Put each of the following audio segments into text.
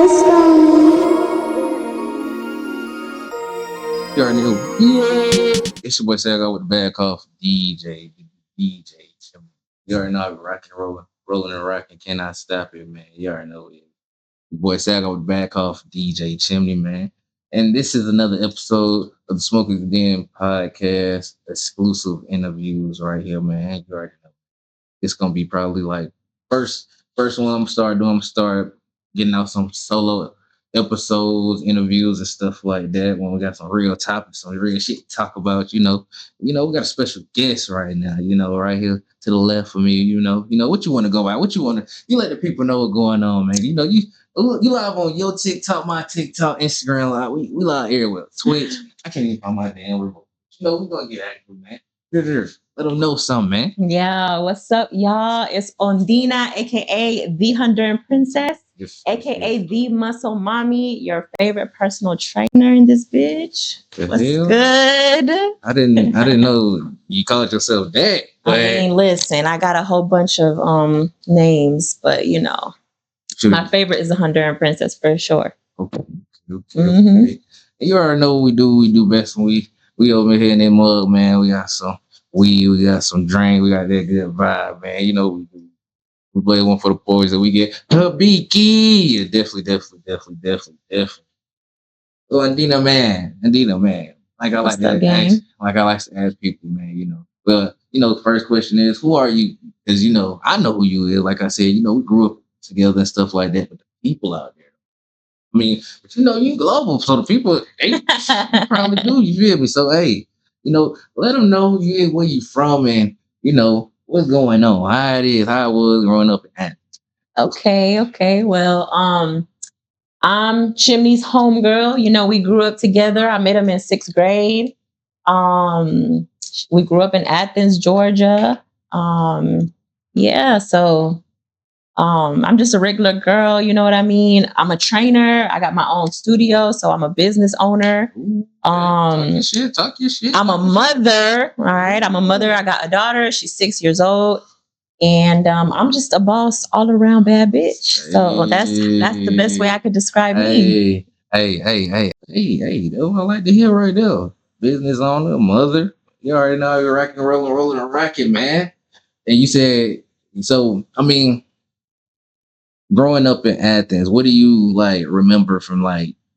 You already knew. Yeah. It's your boy Sago with the bad cough. DJ. You already know I be rocking, rolling and rocking. Cannot stop it, man. You already know it. Your boy Sago with the bad cough. DJ Chimney, man. And this is another episode of the Smoking Den podcast. Exclusive interviews right here, man. You already know. It's gonna be probably like first one I'm gonna start doing. I'm gonna start getting out some solo episodes, interviews, and stuff like that. When we got some real topics, some real shit to talk about, we got a special guest right now. Right here to the left of me. What you want to go out? What you want to? You let the people know what's going on, man. You live on your TikTok, my TikTok, Instagram. Live. We live everywhere. Twitch. I can't even find my damn remote. We're gonna get active, man. Let them know something, man. Yeah, what's up, y'all? It's Ondina, aka the Honduran Princess, aka the Muscle Mommy, your favorite personal trainer in this bitch. What's good? I didn't know you called yourself that. But I mean, listen, I got a whole bunch of names, but my favorite is the Honduran Princess for sure. Okay. You already know what we do. We do best when we over here in that mug, man. We got some weed, we got some drink, we got that good vibe, man. We play one for the boys that we get Habiki. Definitely. So Ondina, man. Like I like to ask people, man, But the first question is, who are you? Because I know who you is. Like I said, we grew up together and stuff like that, but the people out there. I mean, but you global, so the people they probably do. You feel me? So hey, let them know who you is, where you from, and what's going on, how it is, how it was growing up in Athens. Okay. Well, I'm Chimney's homegirl. We grew up together. I met him in 6th grade. We grew up in Athens, Georgia. So. I'm just a regular girl, you know what I mean? I'm a trainer. I got my own studio, so I'm a business owner. Talk your shit. I'm a mother, all right? I'm a mother. I got a daughter. She's 6 years old. And I'm just a boss all around bad bitch. So that's the best way I could describe me. Hey, that's what I like to hear right there. Business owner, mother. You already know you're rocking, rolling and rocking, man. And you said, so, I mean, growing up in Athens, what do you remember from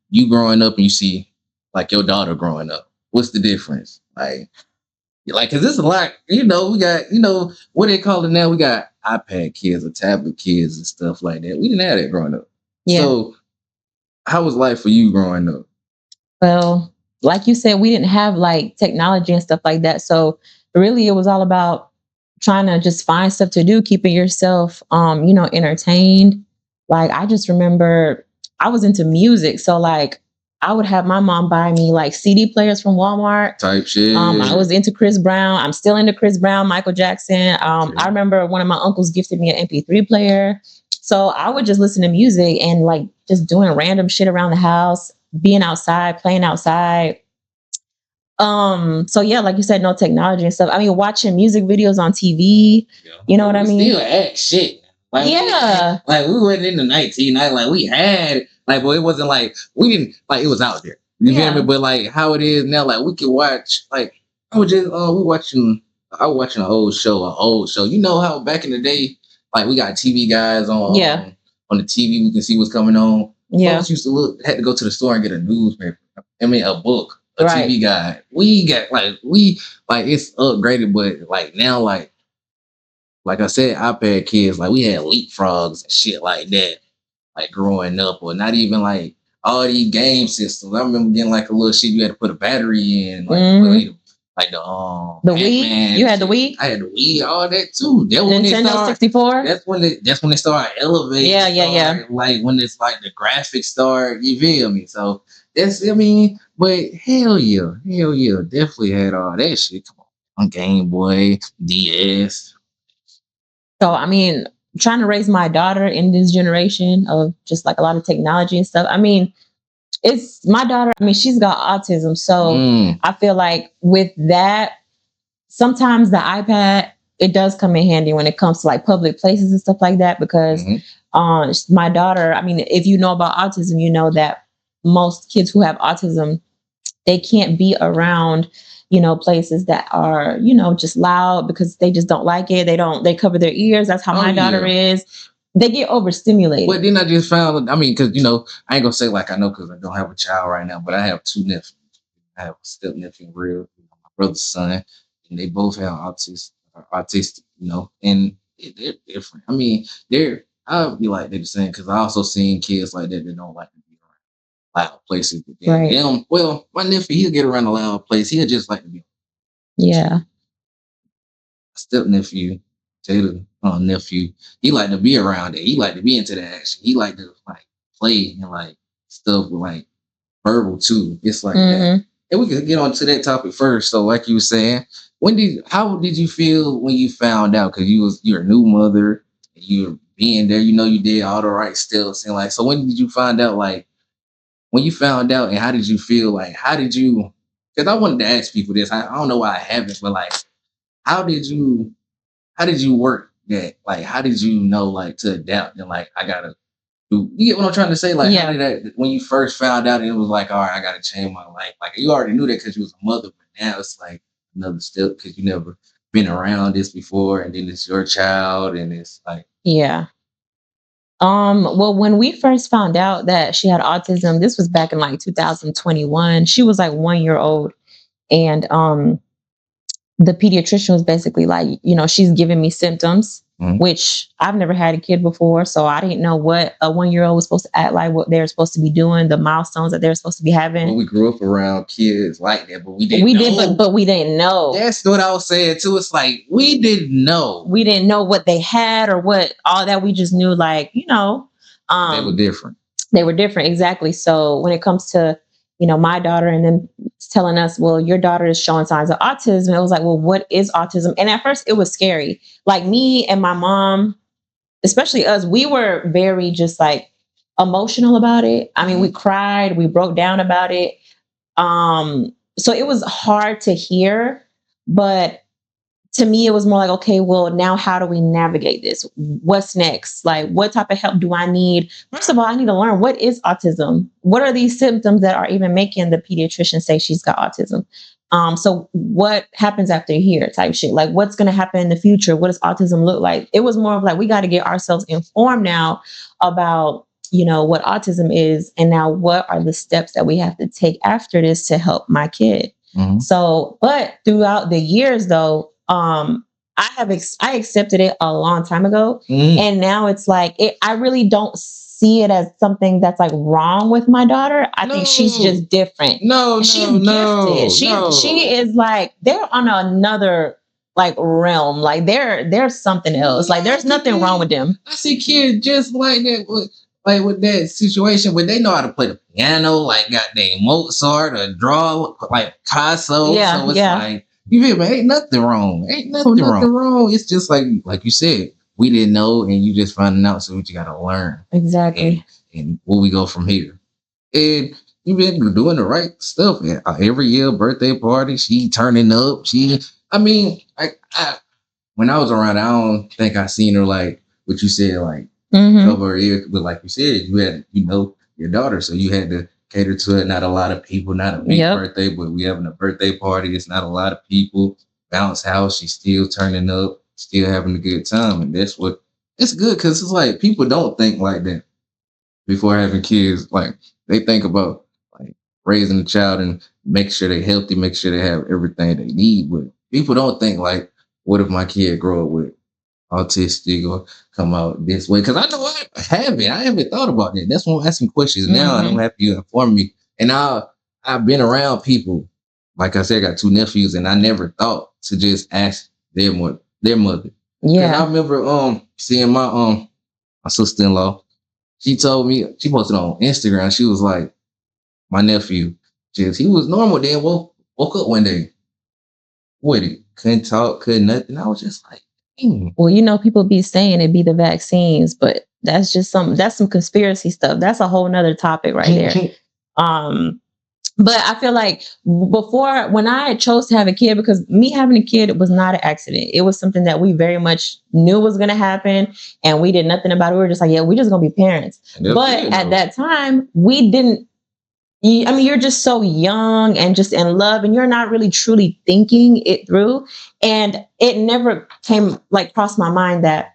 you growing up and you see your daughter growing up? What's the difference? Cause this is we got, what they call it now? We got iPad kids or tablet kids and stuff like that. We didn't have that growing up. Yeah. So how was life for you growing up? Well, like you said, we didn't have technology and stuff like that. So really it was all about trying to just find stuff to do, keeping yourself, entertained. I just remember I was into music. So I would have my mom buy me CD players from Walmart. Type shit. I was into Chris Brown. I'm still into Chris Brown, Michael Jackson. I remember one of my uncles gifted me an MP3 player. So I would just listen to music and just doing random shit around the house, being outside, playing outside. So yeah, like you said, no technology and stuff. I mean, watching music videos on TV. Yeah. You know what I mean? Still act shit. Yeah. We went in the 1990s, we had but it wasn't we didn't it was out there. You feel me? But how it is now, we can watch I was watching an old show. You know how back in the day, we got TV guys on the TV, we can see what's coming on. Yeah. Folks used to had to go to the store and get a newspaper. A book, a TV guide. We got it's upgraded, but now like I said, iPad kids, we had leapfrogs and shit like that, growing up, or not even all these game systems. I remember getting a little shit you had to put a battery in, the Wii. You had the Wii? I had the Wii, all that too. That Nintendo 64. That's when they started elevating. Yeah. When it's the graphics start, you feel me? So but hell yeah, definitely had all that shit. Come on Game Boy, DS. So, I mean, trying to raise my daughter in this generation of just a lot of technology and stuff. I mean, it's my daughter. I mean, she's got autism. So I feel with that, sometimes the iPad it does come in handy when it comes to like public places and stuff like that, because my daughter, I mean, if you know about autism, you know that most kids who have autism, they can't be around, places that are, just loud, because they just don't like it. They cover their ears. That's how my daughter is. They get overstimulated. But then I just found, I mean, because, I ain't going to say like I know because I don't have a child right now, but I have two nephews. I have a step nephew, real, my brother's son, and they both have autistic, and they're different. I mean, I'll be like they're the same, because I also seen kids like that don't like to be around loud places. Right. Well, my nephew, he'll get around a loud place. He'll just like to be. Yeah. Step nephew, Taylor nephew, he like to be around it. He like to be into the action. He like to like play and like stuff with like verbal too. It's like that. And we could get on to that topic first. So, like you were saying, how did you feel when you found out? Because you're a new mother, and you're being there. You did all the right steps, and like, so when did you find out? Like, when you found out, and how did you feel? Like, how did you? Because I wanted to ask people this. I don't know why I haven't, but like, how did you work that? Like, how did you know like to adapt and like I gotta do? You get what I'm trying to say? Like, how did that when you first found out and it was like, all right, I gotta change my life. Like, you already knew that because you was a mother, but now it's like another step because you never been around this before, and then it's your child, and it's like well, when we first found out that she had autism, this was back in like 2021. She was like 1 year old, and the pediatrician was basically like, she's giving me symptoms, which I've never had a kid before. So I didn't know what a 1 year old was supposed to act like, what they're supposed to be doing, the milestones that they're supposed to be having. Well, we grew up around kids like that, but we didn't know. But we didn't know. That's what I was saying too. It's like, we didn't know. We didn't know what they had or what all that. We just knew like, they were different. They were different. Exactly. So when it comes to, my daughter, and then telling us, well, your daughter is showing signs of autism. It was like, well, what is autism? And at first it was scary. Like me and my mom, especially us, we were very just like emotional about it. I mean, we cried, we broke down about it. So it was hard to hear, but to me, it was more like, okay, well, now how do we navigate this? What's next? Like, what type of help do I need? First of all, I need to learn, what is autism? What are these symptoms that are even making the pediatrician say she's got autism? So what happens after here type shit? Like, what's going to happen in the future? What does autism look like? It was more of like, we got to get ourselves informed now about, what autism is. And now what are the steps that we have to take after this to help my kid? So, but throughout the years though, I accepted it a long time ago, and now it's like I really don't see it as something that's like wrong with my daughter. I think she's just different. She's gifted. She is like, they're on another like realm. Like there's something else. Like there's nothing wrong with them. I see kids just like that. Like with that situation where they know how to play the piano, like goddamn Mozart, or draw like Picasso. Yeah, so it's like, you feel me? Ain't nothing wrong. Wrong. It's just like you said, we didn't know, and you just finding out. So what you got to learn exactly, and where we go from here. And you been doing the right stuff. Every year, birthday party, she turning up. When I was around, I don't think I seen her like what you said, like cover her ear. But like you said, you had your daughter, so you had to cater to it. Not a lot of people, not a big birthday, but we having a birthday party. It's not a lot of people. Bounce house, she's still turning up, still having a good time, and it's good because it's like people don't think like that before having kids. Like they think about like raising a child and make sure they're healthy, make sure they have everything they need. But people don't think like, what if my kid grow up with autistic or come out this way? Because I know I haven't thought about that. That's why I'm asking questions now. I don't have you inform me. And I've been around people, like I said, I got two nephews, and I never thought to just ask their mother. Yeah, I remember seeing my sister-in-law. She told me, she posted on Instagram, she was like, my nephew, he was normal, then woke up one day. What, he couldn't talk, couldn't nothing. I was just like, well, people be saying it be the vaccines, but that's just some conspiracy stuff. That's a whole nother topic right there. But I feel like before, when I chose to have a kid, because me having a kid was not an accident. It was something that we very much knew was going to happen, and we did nothing about it. We were just like, yeah, we're just going to be parents. But at that time, we didn't. I mean, you're just so young and just in love, and you're not really truly thinking it through. And it never came like crossed my mind that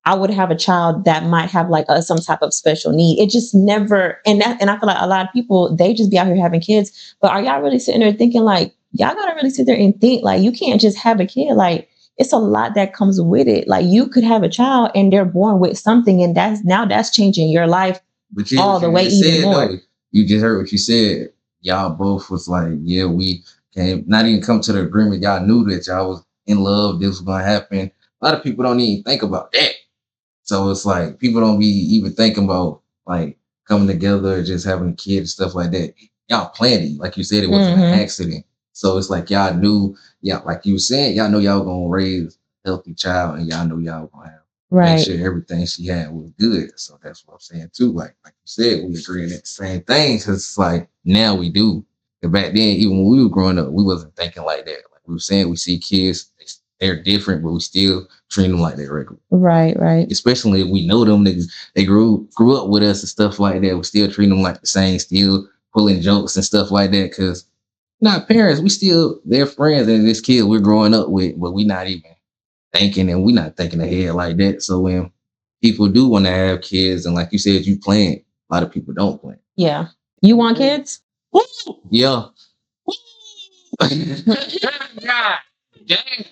I would have a child that might have like some type of special need. It just never, and I feel like a lot of people, they just be out here having kids, but are y'all really sitting there thinking like, y'all gotta really sit there and think like, you can't just have a kid. Like, it's a lot that comes with it. Like, you could have a child and they're born with something, and that's changing your life all the way even more. Though, you just heard what you said. Y'all both was like, yeah, we can't not even come to the agreement. Y'all knew that y'all was in love. This was gonna happen. A lot of people don't even think about that. So it's like people don't be even thinking about like coming together, just having a kid and stuff like that. Y'all planned it, like you said, it wasn't an accident. So it's like y'all knew, yeah, like you were saying, y'all know y'all gonna raise a healthy child, and y'all know y'all gonna have make sure everything she had was good. So that's what I'm saying too. Like you said, we agree on the same things. It's like now we do. And back then, even when we were growing up, we wasn't thinking like that. Like we were saying, we see kids, they're different, but we still treat them like they're regular. Right. Especially if we know them niggas, they grew up with us and stuff like that. We still treat them like the same, still pulling jokes and stuff like that. Cause not parents, we still their friends and this kid we're growing up with, but we not even thinking, and we not thinking ahead like that. So when people do want to have kids, and like you said, you plan, a lot of people don't plan. Yeah. You want kids? Yeah. God. Dang.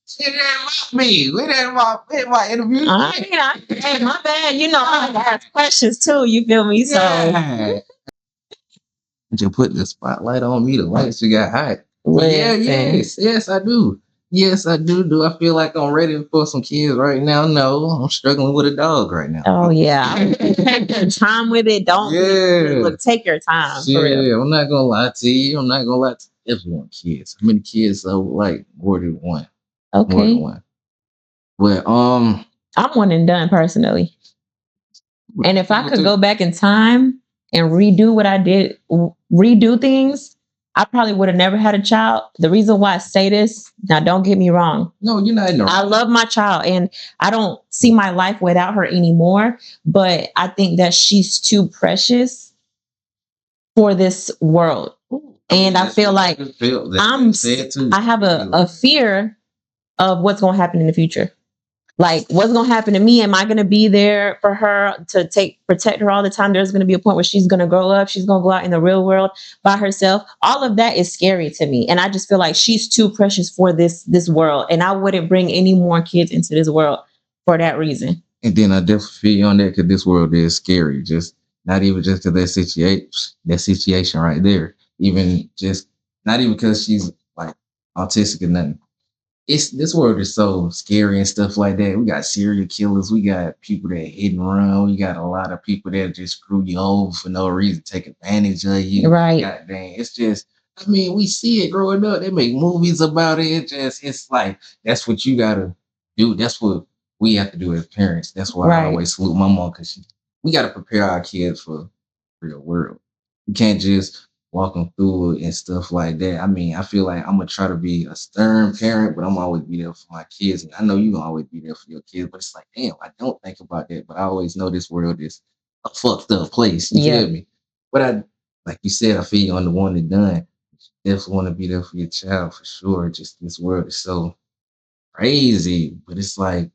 Shit ain't me. We didn't my interview. Hey, my bad. You know, I ask questions too. You feel me? So just put the spotlight on me. The lights you got hot. Yes, I do. Yes, I do. Do I feel like I'm ready for some kids right now? No, I'm struggling with a dog right now. Oh yeah, take your time with it. Don't look. Take your time. Yeah, for real. I'm not gonna lie to you. I'm not gonna lie to everyone. Kids. How many kids? So like more than one. Okay. More than one. But I'm one and done personally. And if I could go back in time and redo what I did, redo things, I probably would have never had a child. The reason why I say this, now don't get me wrong. No, you're not. No. I love my child and I don't see my life without her anymore. But I think that she's too precious for this world. And I feel like I have a fear of what's going to happen in the future. Like, what's going to happen to me? Am I going to be there for her to protect her all the time? There's going to be a point where she's going to grow up. She's going to go out in the real world by herself. All of that is scary to me. And I just feel like she's too precious for this world. And I wouldn't bring any more kids into this world for that reason. And then I definitely feel you on that, because this world is scary. Just not even just to that situation right there. Even just not even because she's like autistic or nothing. This world is so scary and stuff like that. We got serial killers. We got people that hit and run. We got a lot of people that just screw you over for no reason, take advantage of you. Right. God dang. It's just, I mean, we see it growing up. They make movies about it. It's like, that's what you gotta do. That's what we have to do as parents. That's why I always salute my mom, because we gotta prepare our kids for the real world. We can't just walk them through it and stuff like that. I mean, I feel like I'm gonna try to be a stern parent, but I'm always be there for my kids. And I know you gonna always be there for your kids, but it's like, damn, I don't think about that. But I always know this world is a fucked up place. You feel me? But I, like you said, I feel you on the one and done. You definitely want to be there for your child for sure. Just this world is so crazy, but it's like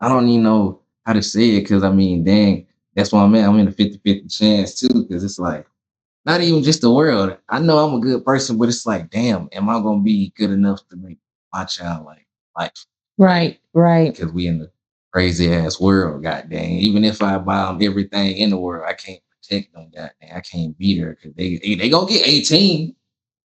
I don't even know how to say it, because I mean, dang, that's why I'm in a 50-50 chance too, because it's like, not even just the world. I know I'm a good person, but it's like, damn, am I gonna be good enough to make my child like life? Right. Because we in the crazy ass world, goddamn. Even if I buy them everything in the world, I can't protect them, goddamn. I can't be there because they gonna get 18.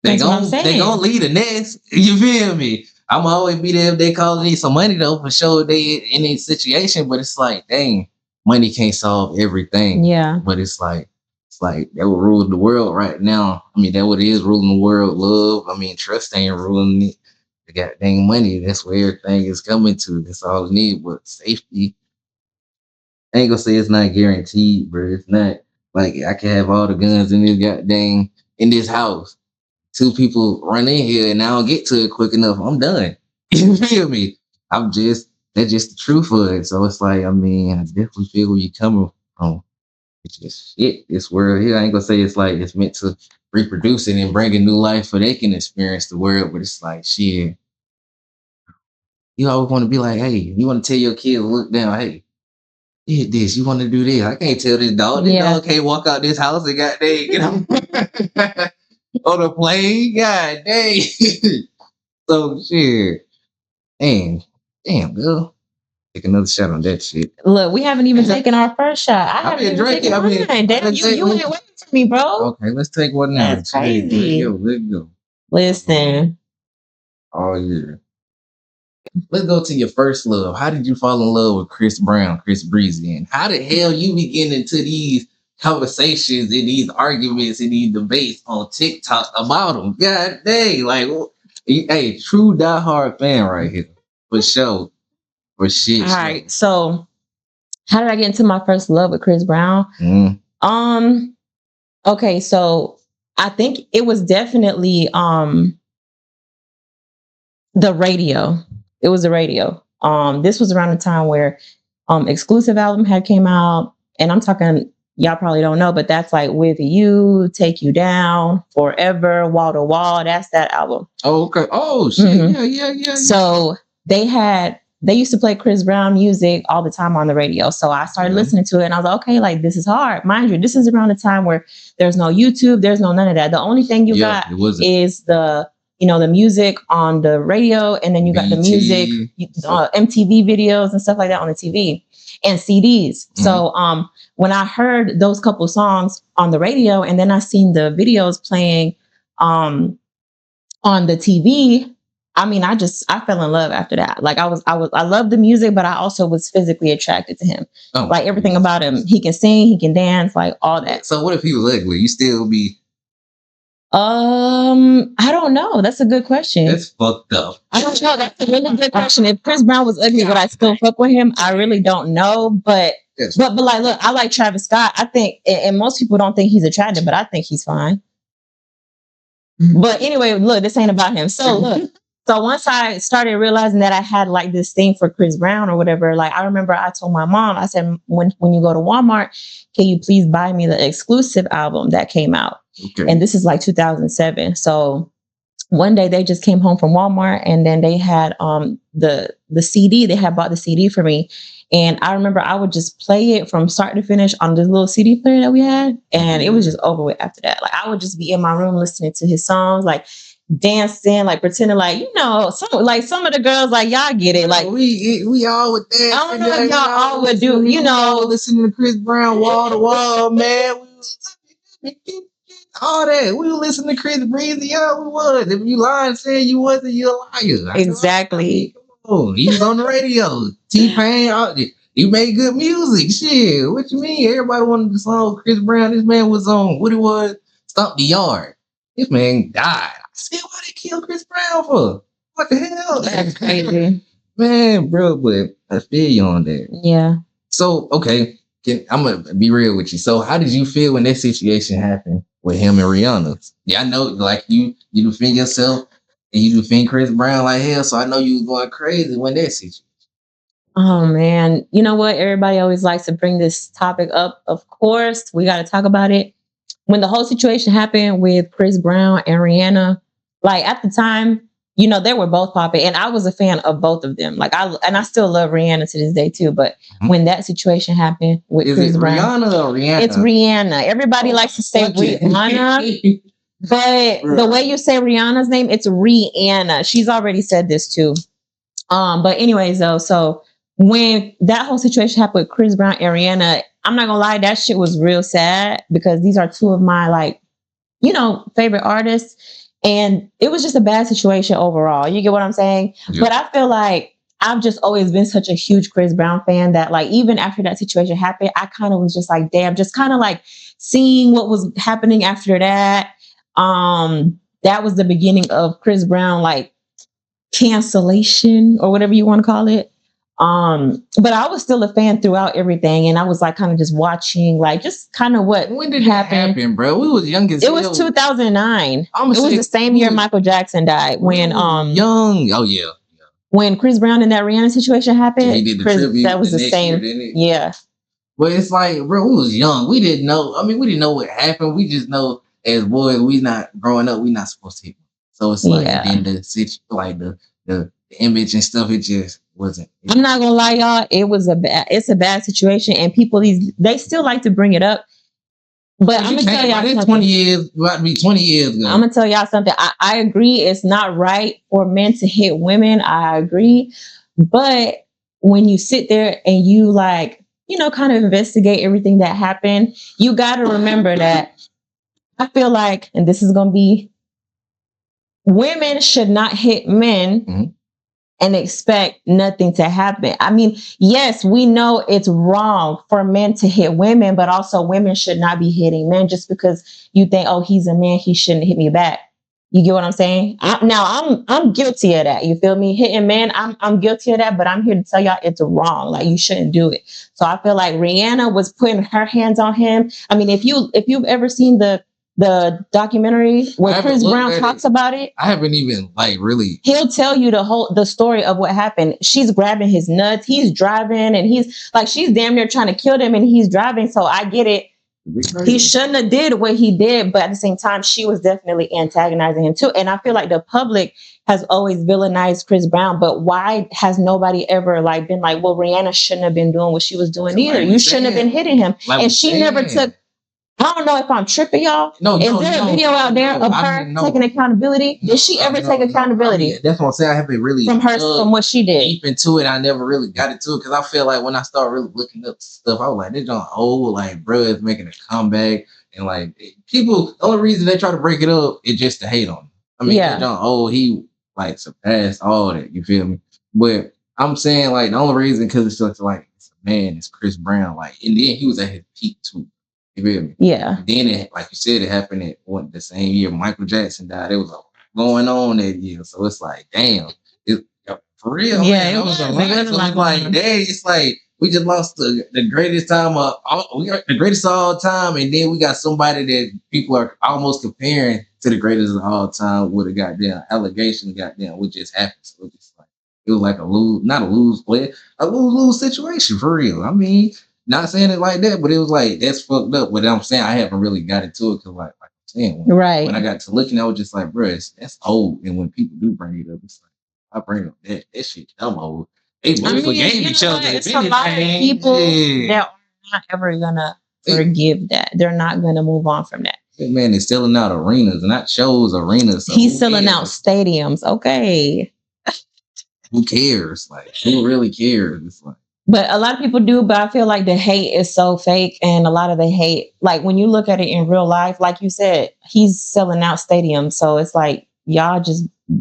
They gonna lead the nest. You feel me? I'm always be there if they call me some money though, for sure. They in a situation, but it's like, dang, money can't solve everything. Yeah. But it's like that will rule the world right now. I mean, that what it is ruling the world. Love. I mean, trust ain't ruling it. The goddamn money. That's where everything is coming to. That's all we need. But safety, I ain't gonna say it's not guaranteed, but it's not Like I can have all the guns in this goddamn in this house. Two people run in here and I don't get to it quick enough. I'm done. You feel me? That's just the truth of it. So it's like, I mean, I definitely feel where you're coming from. It's just shit. This world here, I ain't gonna say it's like it's meant to reproduce it and bring a new life so they can experience the world, but it's like shit. You always want to be like, hey, you want to tell your kids, look down, hey, did this, you want to do this. I can't tell this dog. This Yeah. dog can't walk out this house and got they, you know, on the plane. God dang. So shit. Damn, girl. Take another shot on that shit. Look, we haven't even taken our first shot. I haven't been even drinking. taken mine. Damn, you ain't waiting for me, bro. Okay, let's take one now. That's crazy. Let's go. Listen. Oh yeah. Let's go to your first love. How did you fall in love with Chris Brown, Chris Breezy? And how the hell you begin into these conversations and these arguments and these debates on TikTok about them? God dang, like, hey, true diehard fan right here. For sure. For shit. All right. So how did I get into my first love with Chris Brown? Okay, so I think it was definitely the radio. It was the radio. This was around the time where exclusive album had came out, and I'm talking, y'all probably don't know, but that's like With You, Take You Down, Forever, Wall to Wall. That's that album. Oh, okay. Oh shit. Mm-hmm. Yeah. So they used to play Chris Brown music all the time on the radio. So I started listening to it and I was like, okay, like this is hard. Mind you, this is around the time where there's no YouTube, there's no none of that. The only thing you got is the music on the radio, and then you got the music, MTV videos and stuff like that on the TV, and CDs. Mm-hmm. So when I heard those couple songs on the radio, and then I seen the videos playing on the TV, I mean, I fell in love after that. Like I loved the music, but I also was physically attracted to him. Oh, like everything about him. He can sing, he can dance, like all that. So what if he was ugly? You still be? I don't know. That's a good question. That's fucked up. I don't know. That's a really good question. If Chris Brown was ugly, would I still fuck with him? I really don't know. But like, look, I like Travis Scott. I think, and most people don't think he's attractive, but I think he's fine. But anyway, look, this ain't about him. So look. So once I started realizing that I had like this thing for Chris Brown or whatever, like I remember I told my mom, I said, when you go to Walmart, can you please buy me the exclusive album that came out? Okay. And this is like 2007. So one day they just came home from Walmart, and then they had the CD. They had bought the CD for me. And I remember I would just play it from start to finish on this little CD player that we had. And it was just over with after that. Like I would just be in my room listening to his songs, like dancing, like pretending like, some of the girls, like y'all get it. Like we all would dance. I don't know if y'all all would do, listening to Chris Brown wall to wall, man. All that. We would listen to Chris Breezy. Yeah, we was. If you lying saying you wasn't, you're a liar. Exactly. Oh, he was on the radio. T-Pain, he made good music. Shit, what you mean? Everybody wanted the song Chris Brown. This man was on, what it was? Stomp the Yard. This man died. I said, why they kill Chris Brown for? What the hell? That's crazy. Man, bro, but I feel you on that. Yeah. So, okay, I'm going to be real with you. So, how did you feel when that situation happened with him and Rihanna? Yeah, I know, like, you defend yourself and you defend Chris Brown like hell, so I know you was going crazy when that situation. Oh, man. You know what? Everybody always likes to bring this topic up. Of course, we got to talk about it. When the whole situation happened with Chris Brown and Rihanna, like at the time, they were both popping, and I was a fan of both of them. Like I still love Rihanna to this day too. But when that situation happened with Chris Brown, Rihanna or Rihanna? It's Rihanna. Everybody likes to say Rihanna, but the way you say Rihanna's name, it's Rihanna. She's already said this too. But anyways, though, so when that whole situation happened with Chris Brown and Rihanna, I'm not gonna lie, that shit was real sad because these are two of my favorite artists, and it was just a bad situation overall. You get what I'm saying? Yeah. But I feel like I've just always been such a huge Chris Brown fan that like even after that situation happened, I kind of was just like, damn, just kind of like seeing what was happening after that. That was the beginning of Chris Brown like cancellation or whatever you want to call it. But I was still a fan throughout everything, and I was like kind of just watching, like just kind of what When did that happen, bro? We was young as It hell. was 2009. It was the same year Michael Jackson died. When young. Oh yeah. When Chris Brown and that Rihanna situation happened, Yeah, he did the tribute. That was the same. Yeah. But it's like, bro, we was young. We didn't know. I mean, we didn't know what happened. We just know as boys, we not growing up. We not supposed to hit. So it's like, then the image and stuff, it just wasn't. I'm not gonna lie, y'all. It's a bad situation, and people they still like to bring it up. But I'm gonna tell y'all something. 20 years, about to be 20 years ago. I'm gonna tell y'all something. I agree. It's not right for men to hit women. I agree. But when you sit there and you like, kind of investigate everything that happened, you got to remember that I feel like, and this is gonna be, women should not hit men and expect nothing to happen. I mean, yes, we know it's wrong for men to hit women, but also women should not be hitting men just because you think, oh, he's a man, he shouldn't hit me back. You get what I'm saying? I'm guilty of that. You feel me? Hitting men, I'm guilty of that, but I'm here to tell y'all it's wrong. Like, you shouldn't do it. So I feel like Rihanna was putting her hands on him. I mean, if you've ever seen the documentary where Chris Brown talks about it, I haven't even really. He'll tell you the story of what happened. She's grabbing his nuts. He's driving, and he's like, she's damn near trying to kill him, and he's driving. So I get it. He shouldn't have did what he did, but at the same time, she was definitely antagonizing him too. And I feel like the public has always villainized Chris Brown, but why has nobody ever been like, well, Rihanna shouldn't have been doing what she was doing either. You shouldn't have been hitting him, and she never took. I don't know if I'm tripping, y'all. Is there a video out there of her taking accountability? Did she ever take accountability? That's what I'm saying. I haven't really from what she did. Deep into it, I never really got into it because I feel like when I started really looking up stuff, I was like, "This don't old bro is making a comeback," and people. The only reason they try to break it up is just to hate on him. I mean, he surpassed all that. You feel me? But I'm saying the only reason because it's just it's a man, it's Chris Brown. And then he was at his peak too. You feel me? Yeah. Then like you said, it happened at the same year Michael Jackson died. It was going on that year, so it's damn, for real. Yeah, man, it was a lot. So it's it's we just lost the greatest time we got the greatest of all time, and then we got somebody that people are almost comparing to the greatest of all time with a goddamn allegation, what just happened. So it was like not a lose situation for real. I mean. Not saying it like that, but it was that's fucked up. But I'm saying I haven't really got into it because, like I'm saying, when I got to looking, I was just like, bro, that's old. And when people do bring it up, it's I bring up that shit dumb old. They forgave each other. It's a lot of people that are not ever gonna forgive that. They're not gonna move on from that. That man is selling out arenas, not shows, arenas. So he's selling out stadiums. Okay. Who cares? Who really cares? It's but a lot of people do, but I feel like the hate is so fake. And a lot of the hate, when you look at it in real life, like you said, he's selling out stadiums. So it's y'all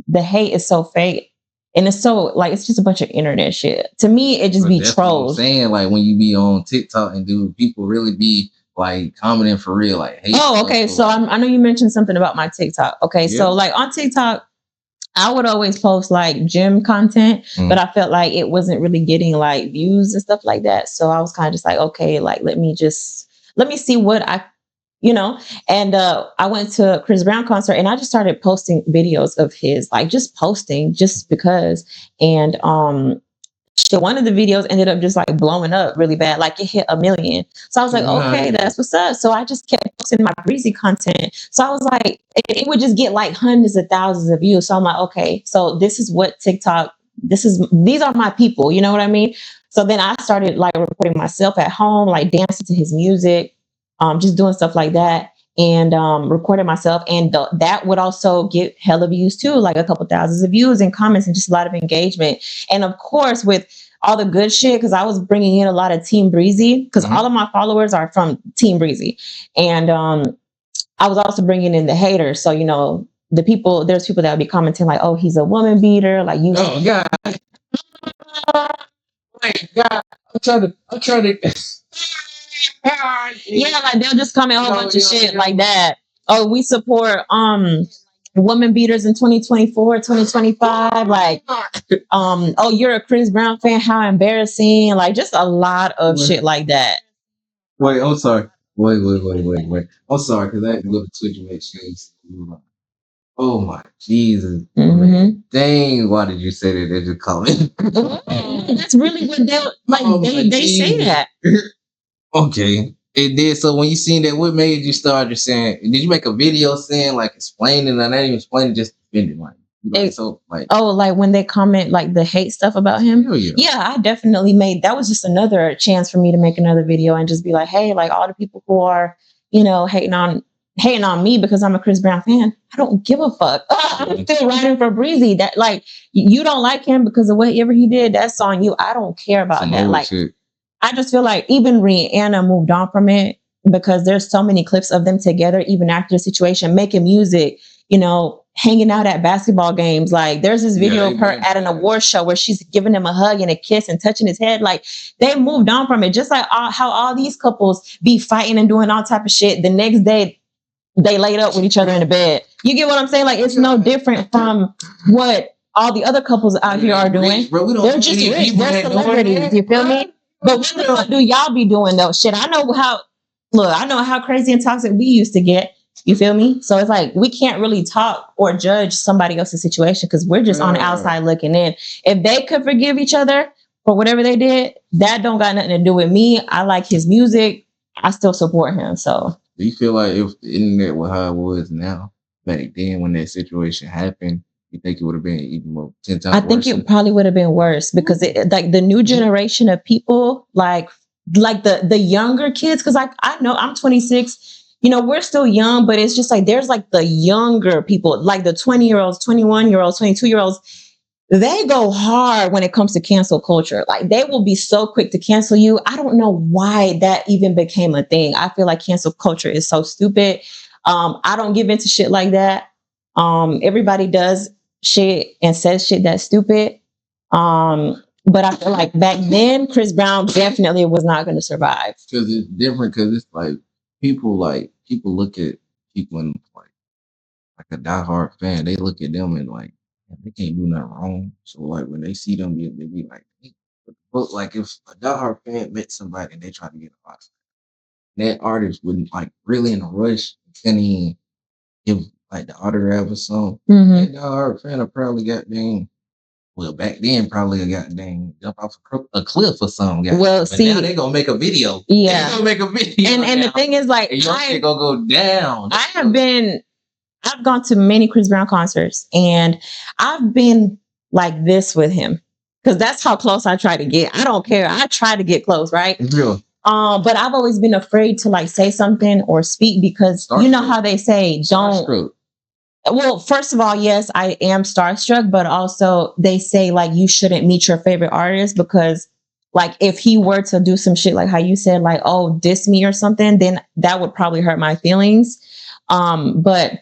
the hate is so fake. And it's so it's just a bunch of internet shit. To me, it just be trolls. I'm saying when you be on TikTok and do people really be commenting for real, hate. Oh, okay. So I know you mentioned something about my TikTok. Okay. Yeah. So on TikTok, I would always post gym content, but I felt like it wasn't really getting views and stuff like that. So I was kind of just okay, let me see what and I went to a Chris Brown concert and I just started posting videos of his, just posting just because. And, one of the videos ended up just blowing up really bad. It hit 1 million. So I was okay, that's what's up. So I just kept posting my breezy content. So I was it would just get hundreds of thousands of views. So I'm okay, so this is what TikTok, these are my people. You know what I mean? So then I started recording myself at home, dancing to his music, just doing stuff like that. And recording myself, and that would also get hella views too, a couple thousands of views and comments and just a lot of engagement. And of course, with all the good shit, because I was bringing in a lot of Team Breezy, because all of my followers are from Team Breezy, and I was also bringing in the haters. So there's people that would be commenting oh, he's a woman beater, you. Oh God, my God, I'm trying to. Yeah, they'll just comment a whole bunch of shit like that. Oh, we support woman beaters in 2024, 2025. Like, oh, you're a Chris Brown fan. How embarrassing. Like, just a lot of shit like that. Wait, I'm sorry. Wait. I'm sorry, because that little Twitch makes sense. Oh my Jesus. Man. Dang, why did you say that? They just call it. That's really what they like. Oh, they say that. Okay. It did. So when you seen that, what made you start just saying? Did you make a video saying like explaining, or not even explaining, just defending like so like? Oh, like when they comment like the hate stuff about him. Hell yeah. Yeah, I definitely made that was just another chance for me to make another video and just be like, hey, like all the people who are, you know, hating on me because I'm a Chris Brown fan. I don't give a fuck. I'm still riding for Breezy. That like you don't like him because of whatever he did. That's on you. I don't care about that. Like shit. I just feel like even Rihanna moved on from it because there's so many clips of them together, even after the situation, making music, you know, hanging out at basketball games. Like there's this video of her at an award show where she's giving him a hug and a kiss and touching his head. Like they moved on from it. Just like how all these couples be fighting and doing all type of shit. The next day they laid up with each other in the bed. You get what I'm saying? Like it's no different from what all the other couples out here are doing. They're just rich. They're celebrities. You feel me? But what the fuck do y'all be doing though? Shit, I know how crazy and toxic we used to get. You feel me? So it's like we can't really talk or judge somebody else's situation because we're just on the outside looking in. If they could forgive each other for whatever they did, that don't got nothing to do with me. I like his music. I still support him. So do you feel like if the internet was how it was now, back then when that situation happened, you think it would have been even more 10 times worse? I think it probably would have been worse because like the new generation of people, like the younger kids, because I know I'm 26, you know, we're still young, but it's just like there's like the younger people, like the 20-year-olds, 21-year-olds, 22-year-olds, they go hard when it comes to cancel culture. Like they will be so quick to cancel you. I don't know why that even became a thing. I feel like cancel culture is so stupid. I don't give into shit like that. Everybody does shit and says shit that's stupid. But I feel like back then, Chris Brown definitely was not going to survive. Because it's different. Because it's like people look at people in like a diehard fan. They look at them and like they can't do nothing wrong. So like when they see them, they be like, hey. But like if a diehard fan met somebody and they try to get a box, that artist wouldn't like really in a rush. Couldn't even give like the autograph or something. That diehard fan probably got dang. Well, back then probably got dang jump off a cliff or something. Well, but now they gonna make a video. Yeah, they gonna make a video. And the thing is, like, and your shit gonna go down. I've gone to many Chris Brown concerts, and I've been like this with him because that's how close I try to get. I don't care. I try to get close, right? Yeah. But I've always been afraid to like say something or speak because you know how they say don't. Well, first of all, yes, I am starstruck, but also they say like you shouldn't meet your favorite artist because like if he were to do some shit like how you said like oh diss me or something, then that would probably hurt my feelings. But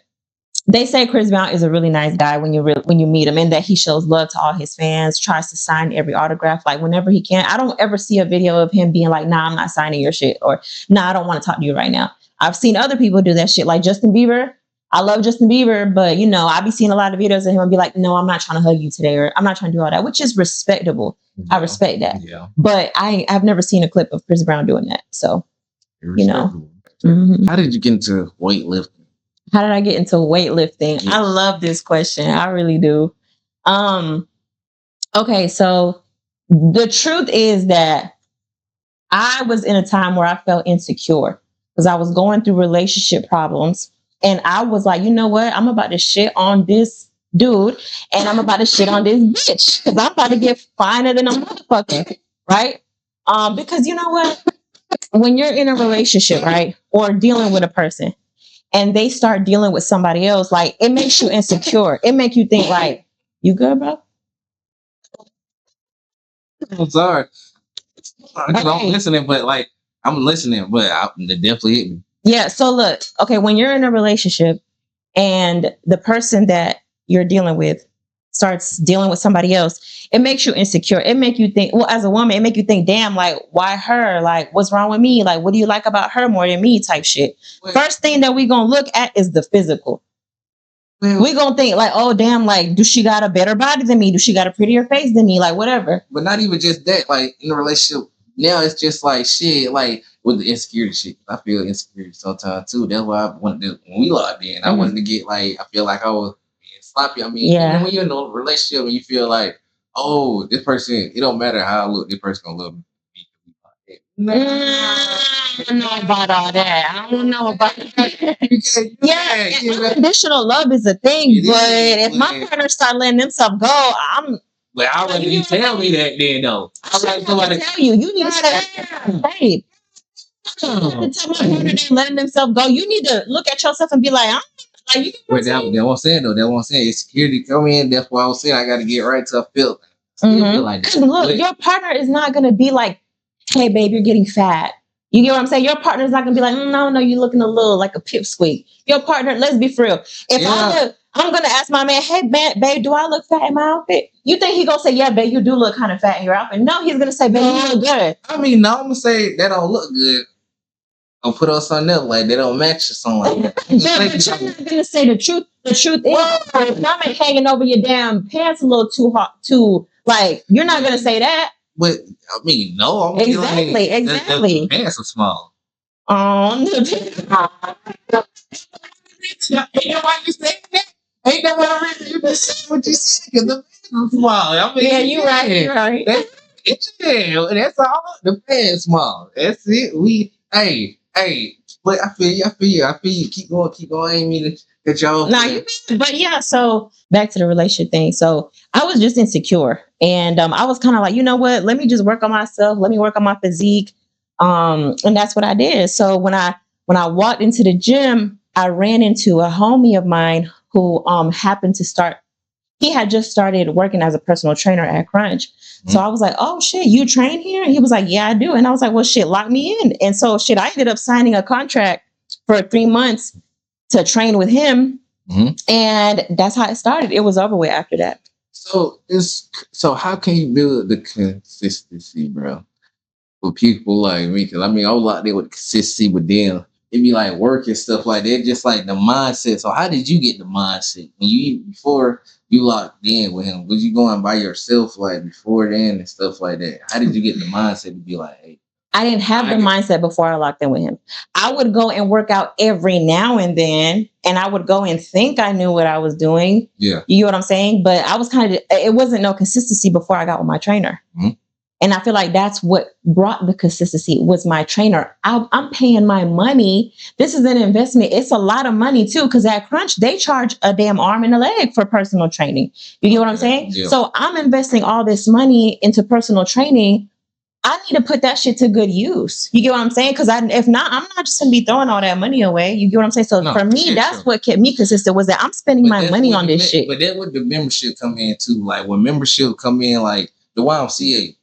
they say Chris Brown is a really nice guy when you meet him, and that he shows love to all his fans, tries to sign every autograph like whenever he can. I don't ever see a video of him being like, "Nah, I'm not signing your shit," or "Nah, I don't want to talk to you right now." I've seen other people do that shit, like Justin Bieber. I love Justin Bieber, but you know, I be seeing a lot of videos of him and be like, "No, I'm not trying to hug you today," or "I'm not trying to do all that," which is respectable. Yeah. I respect that. Yeah. But I've never seen a clip of Chris Brown doing that. So, you know. How did you get into weightlifting? How did I get into weightlifting? Yes. I love this question. I really do. Okay, so the truth is that I was in a time where I felt insecure because I was going through relationship problems. And I was like, you know what? I'm about to shit on this dude and I'm about to shit on this bitch because I'm about to get finer than a motherfucker, right? Because you know what? When you're in a relationship, right, or dealing with a person and they start dealing with somebody else, like it makes you insecure. It makes you think like, you good, bro? I'm sorry. Okay. I'm listening, but it definitely hit me. Yeah. So look, okay, when you're in a relationship and the person that you're dealing with starts dealing with somebody else, it makes you insecure. It makes you think, well, as a woman, it makes you think, damn, like, why her? Like, what's wrong with me? Like, what do you like about her more than me type shit? Wait. First thing that we gonna look at is the physical. We gonna think like, oh damn, like, do she got a better body than me? Do she got a prettier face than me? Like, whatever. But not even just that. Like in a relationship now, it's just like shit. Like with the insecurity shit, I feel insecure sometimes too. That's why I wanted to when we locked in. I wanted to get like I feel like I was being sloppy. I mean, and then when you're in a relationship and you feel like, oh, this person, it don't matter how I look, this person gonna love me. I don't know about all that. I don't know about that. Yeah, unconditional love is a thing, but if my partner start letting themselves go, I'm. But I'd rather you tell me that then though. I'm like somebody tell you. You need to say, babe. Tell my partner they're letting themselves go. You need to look at yourself and be like, I'm like you. But that's what I'm saying though. That's what I'm saying. It's security come in. That's why I was saying I got to get right to a feel. Feel like that. Look, your partner is not gonna be like, hey babe, you're getting fat. You get what I'm saying? Your partner's not gonna be like, no, you're looking a little like a pipsqueak. Your partner, let's be for real. If I'm gonna ask my man, hey man, babe, do I look fat in my outfit? You think he gonna say, yeah, babe, you do look kind of fat in your outfit? No, he's gonna say, babe, you look good. I mean, no, I'm gonna say that don't look good. I'll put on something else like they don't match or something like that. Yeah, but you're not gonna say the truth. The truth is, if I'm hanging over your damn pants a little too hot, like you're not gonna say that. But I mean, no, I'm exactly. The pants are small. Oh, ain't nobody saying that. Ain't nobody reason you just say what you said because the pants are small. I mean, yeah, you're right. That's all. The pants small. That's it. Hey. But I feel you. Keep going. I ain't mean to get y'all. But yeah. So back to the relationship thing. So I was just insecure, and I was kind of like, you know what? Let me just work on myself. Let me work on my physique. And that's what I did. So when I walked into the gym, I ran into a homie of mine who happened to start. He had just started working as a personal trainer at Crunch. So I was like, oh shit, you train here? And he was like, yeah, I do. And I was like, well, shit, lock me in. And so shit, I ended up signing a contract for 3 months to train with him. And that's how it started. It was over with after that. So how can you build the consistency, bro? For people like me, because I mean, I was out there with consistency with them. It'd be like work and stuff like that, just like the mindset. So how did you get the mindset when before you locked in with him? Was you going by yourself like before then and stuff like that? How did you get the mindset to be like, hey? I didn't have the mindset before I locked in with him. I would go and work out every now and then, and I would go and think I knew what I was doing. Yeah. You know what I'm saying? But I was it wasn't no consistency before I got with my trainer. And I feel like that's what brought the consistency was my trainer. I'm paying my money. This is an investment. It's a lot of money too, because at Crunch, they charge a damn arm and a leg for personal training. You get what I'm saying? Yeah. So I'm investing all this money into personal training. I need to put that shit to good use. You get what I'm saying? Because if not, I'm not just gonna be throwing all that money away. You get what I'm saying? So for me, that's what kept me consistent was that I'm spending my money on this shit. But that would the membership come in too. Like when membership come in, like the YMCA.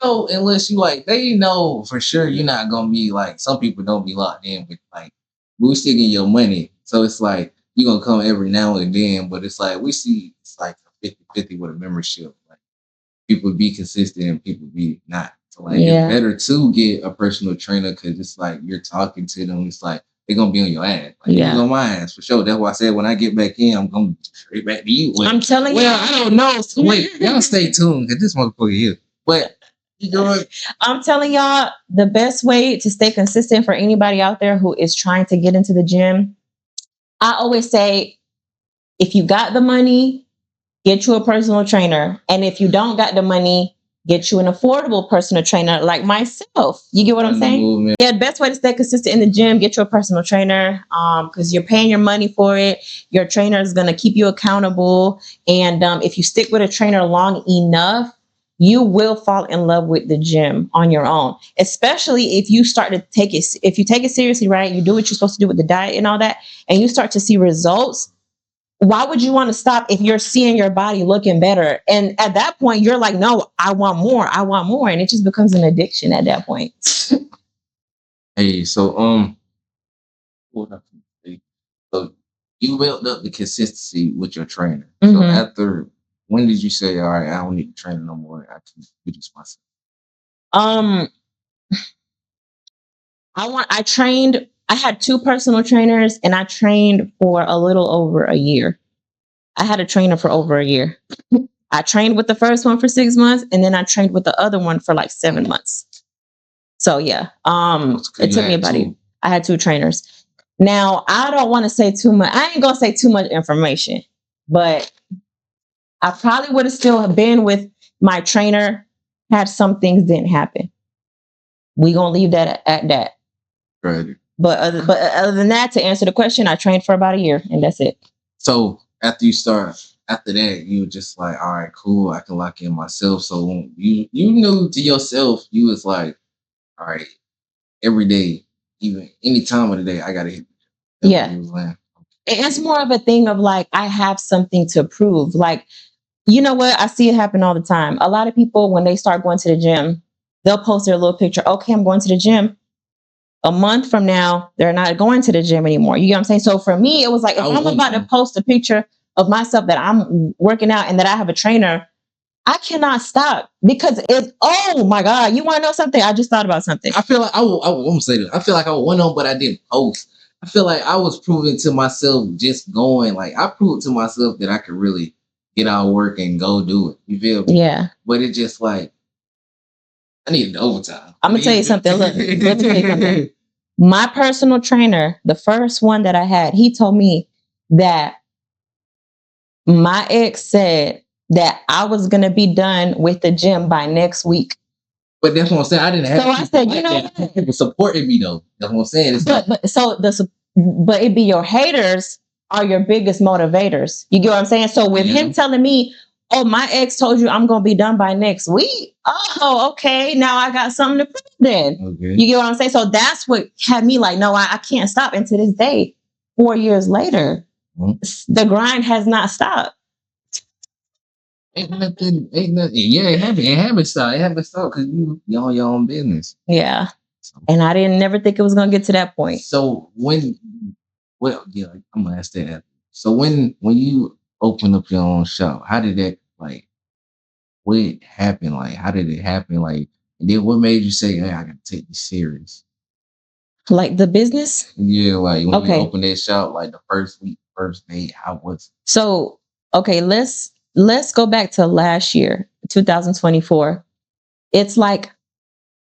Unless you like, they know for sure you're not gonna be like some people don't be locked in with like we still getting your money. So it's like you're gonna come every now and then, but it's like we see it's like a 50-50 with a membership. Like people be consistent and people be not. So like it's better to get a personal trainer because it's like you're talking to them, it's like they're gonna be on your ass. Like they're on my ass for sure. That's why I said when I get back in, I'm going straight back to you. I'm telling you. Well, I don't know. So wait, y'all stay tuned because this motherfucker here. But I'm telling y'all the best way to stay consistent for anybody out there who is trying to get into the gym. I always say, if you got the money, get you a personal trainer. And if you don't got the money, get you an affordable personal trainer like myself. You get what I'm saying? Yeah, the best way to stay consistent in the gym, get you a personal trainer because you're paying your money for it. Your trainer is going to keep you accountable. And if you stick with a trainer long enough, you will fall in love with the gym on your own, especially if you start to take it. If you take it seriously, right? You do what you're supposed to do with the diet and all that, and you start to see results. Why would you want to stop if you're seeing your body looking better? And at that point, you're like, no, I want more. And it just becomes an addiction at that point. Hey, so you built up the consistency with your trainer. So after when did you say, all right, I don't need to train no more? I can do this myself. I had 2 personal trainers and I trained for a little over a year. I had a trainer for over a year. I trained with the first one for 6 months, and then I trained with the other one for like 7 months. So yeah, it took me about it. I had 2 trainers. Now I don't want to say too much. I ain't gonna say too much information, but I probably would have still have been with my trainer had some things didn't happen. We gonna leave that at that. Right. But other than that, to answer the question, I trained for about a year, and that's it. So after that, you were just like, all right, cool, I can lock in myself. So you knew to yourself, you was like, all right, every day, even any time of the day, I gotta hit. Yeah. It's more of a thing of like, I have something to prove. Like, you know what? I see it happen all the time. A lot of people, when they start going to the gym, they'll post their little picture. Okay, I'm going to the gym. A month from now, they're not going to the gym anymore. You know what I'm saying? So for me, it was like, if I'm about to post a picture of myself that I'm working out and that I have a trainer, I cannot stop because it's, oh my God, you want to know something? I just thought about something. I feel like I won't say this. I feel like I went on, but I didn't post. I feel like I was proving to myself just going, like I proved to myself that I could really get out of work and go do it. You feel me? Yeah. But it's just like, I need overtime. I'm going to tell you something. Look, let me tell you something. My personal trainer, the first one that I had, he told me that my ex said that I was going to be done with the gym by next week. But that's what I'm saying. I didn't have. So I said, you know, people supporting me though. That's what I'm saying. It's but it be your haters are your biggest motivators. You get what I'm saying? So with him telling me, oh, my ex told you I'm gonna be done by next week. Oh, okay. Now I got something to prove then. Okay. You get what I'm saying? So that's what had me like, no, I can't stop. And to this day, 4 years later, the grind has not stopped. Ain't nothing. Yeah, it haven't stopped. It haven't stopped because you on your own business. Yeah. And I didn't never think it was gonna get to that point. So I'm gonna ask that. So when you open up your own shop, how did that what happened? Like, how did it happen? Like, and then what made you say, hey, I gotta take this serious? Like the business? Yeah, like when you open that shop, like the first week, first day, how was it? So okay, let's go back to last year, 2024. It's like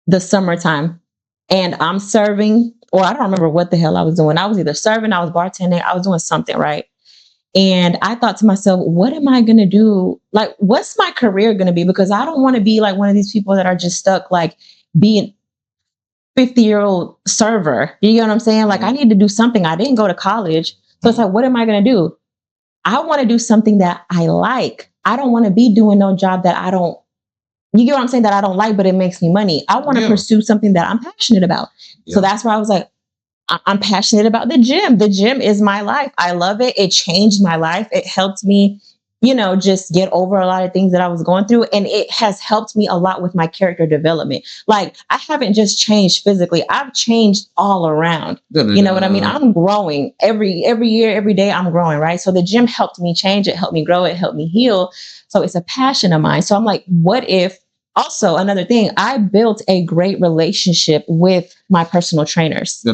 the summertime, and I'm serving, or I don't remember what the hell I was doing. I was either serving, I was bartending, I was doing something, right? And I thought to myself, what am I going to do? Like, what's my career going to be? Because I don't want to be like one of these people that are just stuck, like being 50-year-old server. You know what I'm saying? Like, I need to do something. I didn't go to college. So it's like, what am I going to do? I want to do something that I like. I don't want to be doing no job that I don't, you get what I'm saying, that I don't like, but it makes me money. I want to pursue something that I'm passionate about. So that's why I was like, I'm passionate about the gym. The gym is my life. I love it. It changed my life. It helped me, just get over a lot of things that I was going through. And it has helped me a lot with my character development. Like, I haven't just changed physically. I've changed all around. You know what I mean? I'm growing every year, every day I'm growing, right? So the gym helped me change. It helped me grow. It helped me heal. So it's a passion of mine. So I'm like, what if, also, another thing, I built a great relationship with my personal trainers. I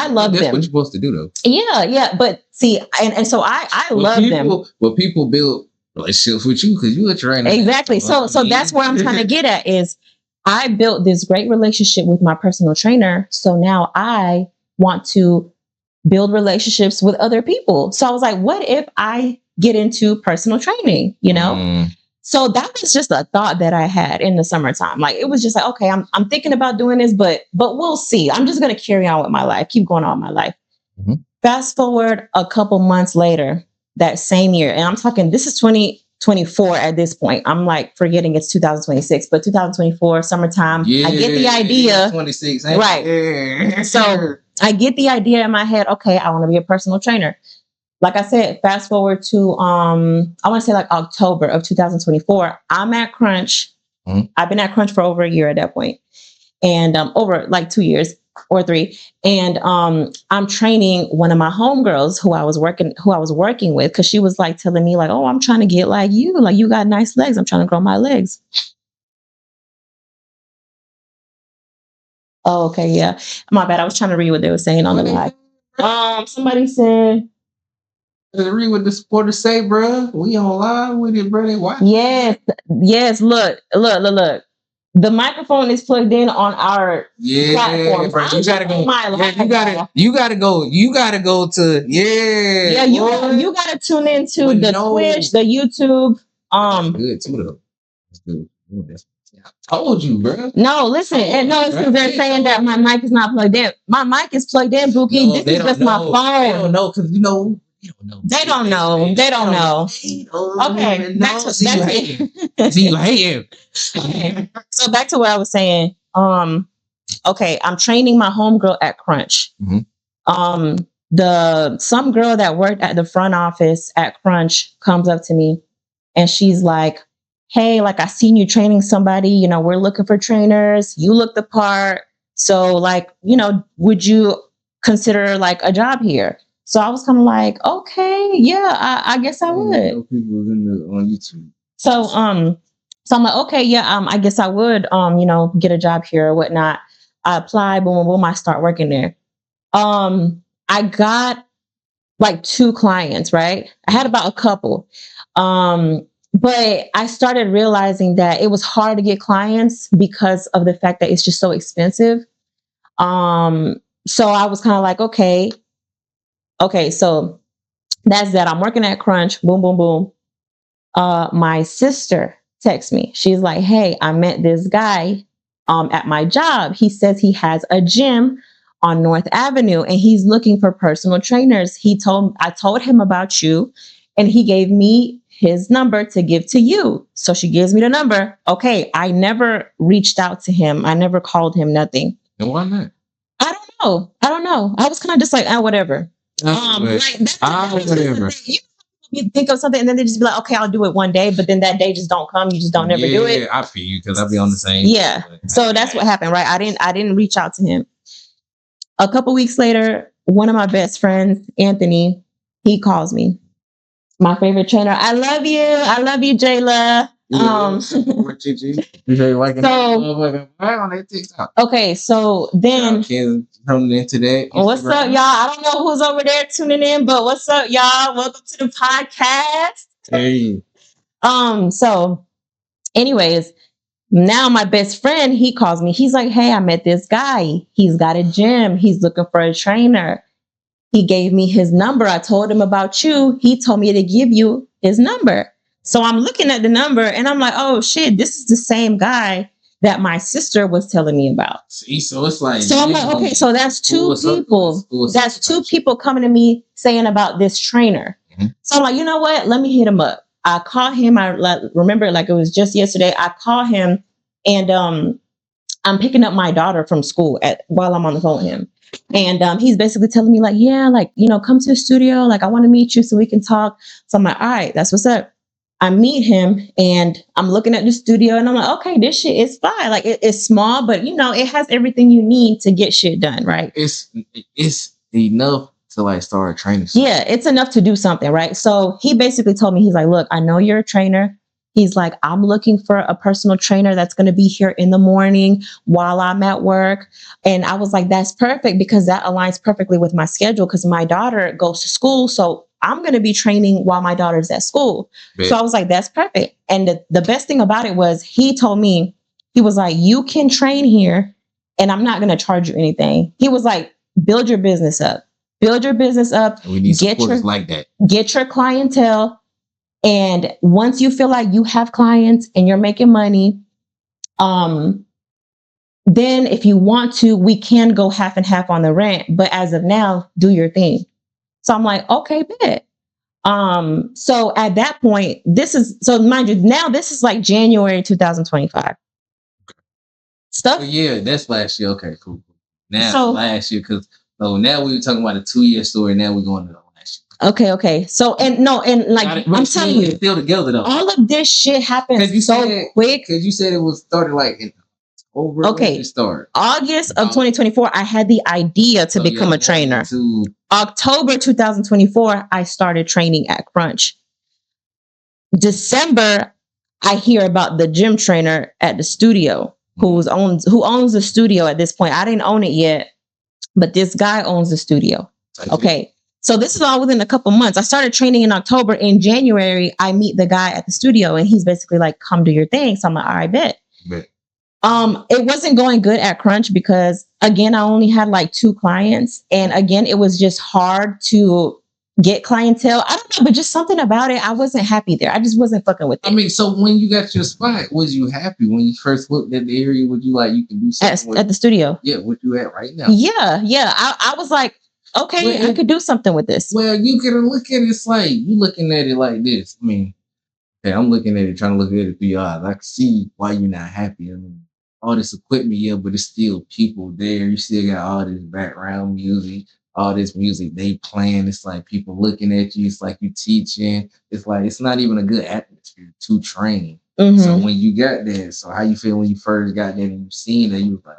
love them. That's what you're supposed to do, though. Yeah. But see, and so I love them. Well, people build relationships with you because you're a trainer. Exactly. So that's where I'm trying to get at is I built this great relationship with my personal trainer. So now I want to build relationships with other people. So I was like, what if I get into personal training, So that was just a thought that I had in the summertime. Like, it was just like, okay, I'm thinking about doing this, but we'll see. I'm just going to carry on with my life, keep going on with my life. Mm-hmm. Fast forward a couple months later, that same year, and I'm talking, this is 2024 at this point. I'm like forgetting it's 2026, but 2024 summertime. I get the idea. 26, right? Yeah. So I get the idea in my head. Okay, I want to be a personal trainer. Like I said, fast forward to, I want to say like October of 2024, I'm at Crunch. Mm-hmm. I've been at Crunch for over a year at that point, and over like 2 years or 3. And I'm training one of my homegirls who I was working with, because she was like telling me like, oh, I'm trying to get like you got nice legs. I'm trying to grow my legs. Oh, okay, yeah. My bad. I was trying to read what they were saying on the live. Somebody said, Read what the supporters say, bro. We on live with it, bro. They watch. Yes. Look. The microphone is plugged in on our platform. Bro. You gotta go. You gotta go to. Yeah. You gotta tune into Twitch, the YouTube. Good too though. That's good. I told you, bro. No, listen. It's because they're saying that my mic is not plugged in. My mic is plugged in, Bookie. No, this is just my phone. They don't know because They don't know. Okay. See, you hate him. Okay. So back to what I was saying. Okay, I'm training my homegirl at Crunch. Mm-hmm. Some girl that worked at the front office at Crunch comes up to me and she's like, hey, like I seen you training somebody, we're looking for trainers. You look the part. So like, would you consider like a job here? So I was kind of like, okay, yeah, I guess I would. People on YouTube. So I'm like, okay, yeah, I guess I would, get a job here or whatnot. I applied, boom, boom, boom, I start working there. I got like 2 clients, right? I had about a couple. But I started realizing that it was hard to get clients because of the fact that it's just so expensive. So I was kind of like, okay, so that's that. I'm working at Crunch, boom, boom, boom. My sister texts me. She's like, hey, I met this guy at my job. He says he has a gym on North Avenue and he's looking for personal trainers. I told him about you and he gave me his number to give to you. So she gives me the number. Okay. I never reached out to him. I never called him, nothing. And why not? I don't know. I was kind of just like, whatever. Whatever. You think of something and then they just be like, okay, I'll do it one day, but then that day just don't come. You just don't never do it. Yeah, I feel you because I'll be on the same. Yeah. So that's what happened, right? I didn't reach out to him. A couple weeks later, one of my best friends, Anthony, he calls me. My favorite trainer. I love you, Jayla. Okay, so then coming into that. What's up, y'all? I don't know who's over there tuning in, but what's up, y'all? Welcome to the podcast. Hey. So anyways, now my best friend, he calls me. He's like, hey, I met this guy. He's got a gym. He's looking for a trainer. He gave me his number. I told him about you. He told me to give you his number. So I'm looking at the number and I'm like, oh shit, this is the same guy that my sister was telling me about. See, so it's like, so I'm like, okay, so that's 2 people. That's 2 people coming to me saying about this trainer. Mm-hmm. So I'm like, you know what? Let me hit him up. I call him. I remember like it was just yesterday. I call him and I'm picking up my daughter from school while I'm on the phone with him. And he's basically telling me like, yeah, like, come to the studio. Like, I want to meet you so we can talk. So I'm like, all right, that's what's up. I meet him and I'm looking at the studio and I'm like, okay, this shit is fine. Like it's small, but it has everything you need to get shit done. Right. It's enough to like start training. Yeah. It's enough to do something. Right. So he basically told me, he's like, look, I know you're a trainer. He's like, I'm looking for a personal trainer that's going to be here in the morning while I'm at work. And I was like, that's perfect because that aligns perfectly with my schedule because my daughter goes to school. So I'm going to be training while my daughter's at school. Bet. So I was like, that's perfect. And the best thing about it was he told me, he was like, you can train here and I'm not going to charge you anything. He was like, build your business up. We need supporters like that. Get your clientele. And once you feel like you have clients and you're making money, then if you want to, we can go half and half on the rent. But as of now, do your thing. So I'm like, okay, bet. So at that point, mind you, now this is like January 2025. Stuff. Yeah, that's last year. Okay, cool. Now last year, because now we were talking about a 2-year story. Now we're going to the last year. Okay. So I'm telling you, still together though. All of this shit happened so quick. Because you said it was started like in October. Okay, August of 2024, I had the idea to become a trainer. October 2024, I started training at Crunch. December, I hear about the gym trainer at the studio who owns the studio at this point. I didn't own it yet, but this guy owns the studio. Okay. So this is all within a couple months. I started training in October. In January, I meet the guy at the studio, and he's basically like, "Come do your thing." So I'm like, "All right, bet." It wasn't going good at Crunch because again, I only had like 2 clients, and again, it was just hard to get clientele. I don't know, but just something about it, I wasn't happy there. I just wasn't fucking with it. I mean, so when you got your spot, was you happy when you first looked at the area? Would you like you can do something at the studio? Yeah, what you at right now? Yeah. I was like, okay, I could do something with this. Well, you can look at it. It's like you looking at it like this. I mean, okay, I'm looking at it, trying to look at it through your eyes. I can see why you're not happy. I mean, all this equipment, yeah, but it's still people there. You still got all this background music, all this music they playing. It's like people looking at you. It's like you teaching. It's like it's not even a good atmosphere to train. Mm-hmm. So when you got there, so how you feel when you first got there and you seen that, you was like,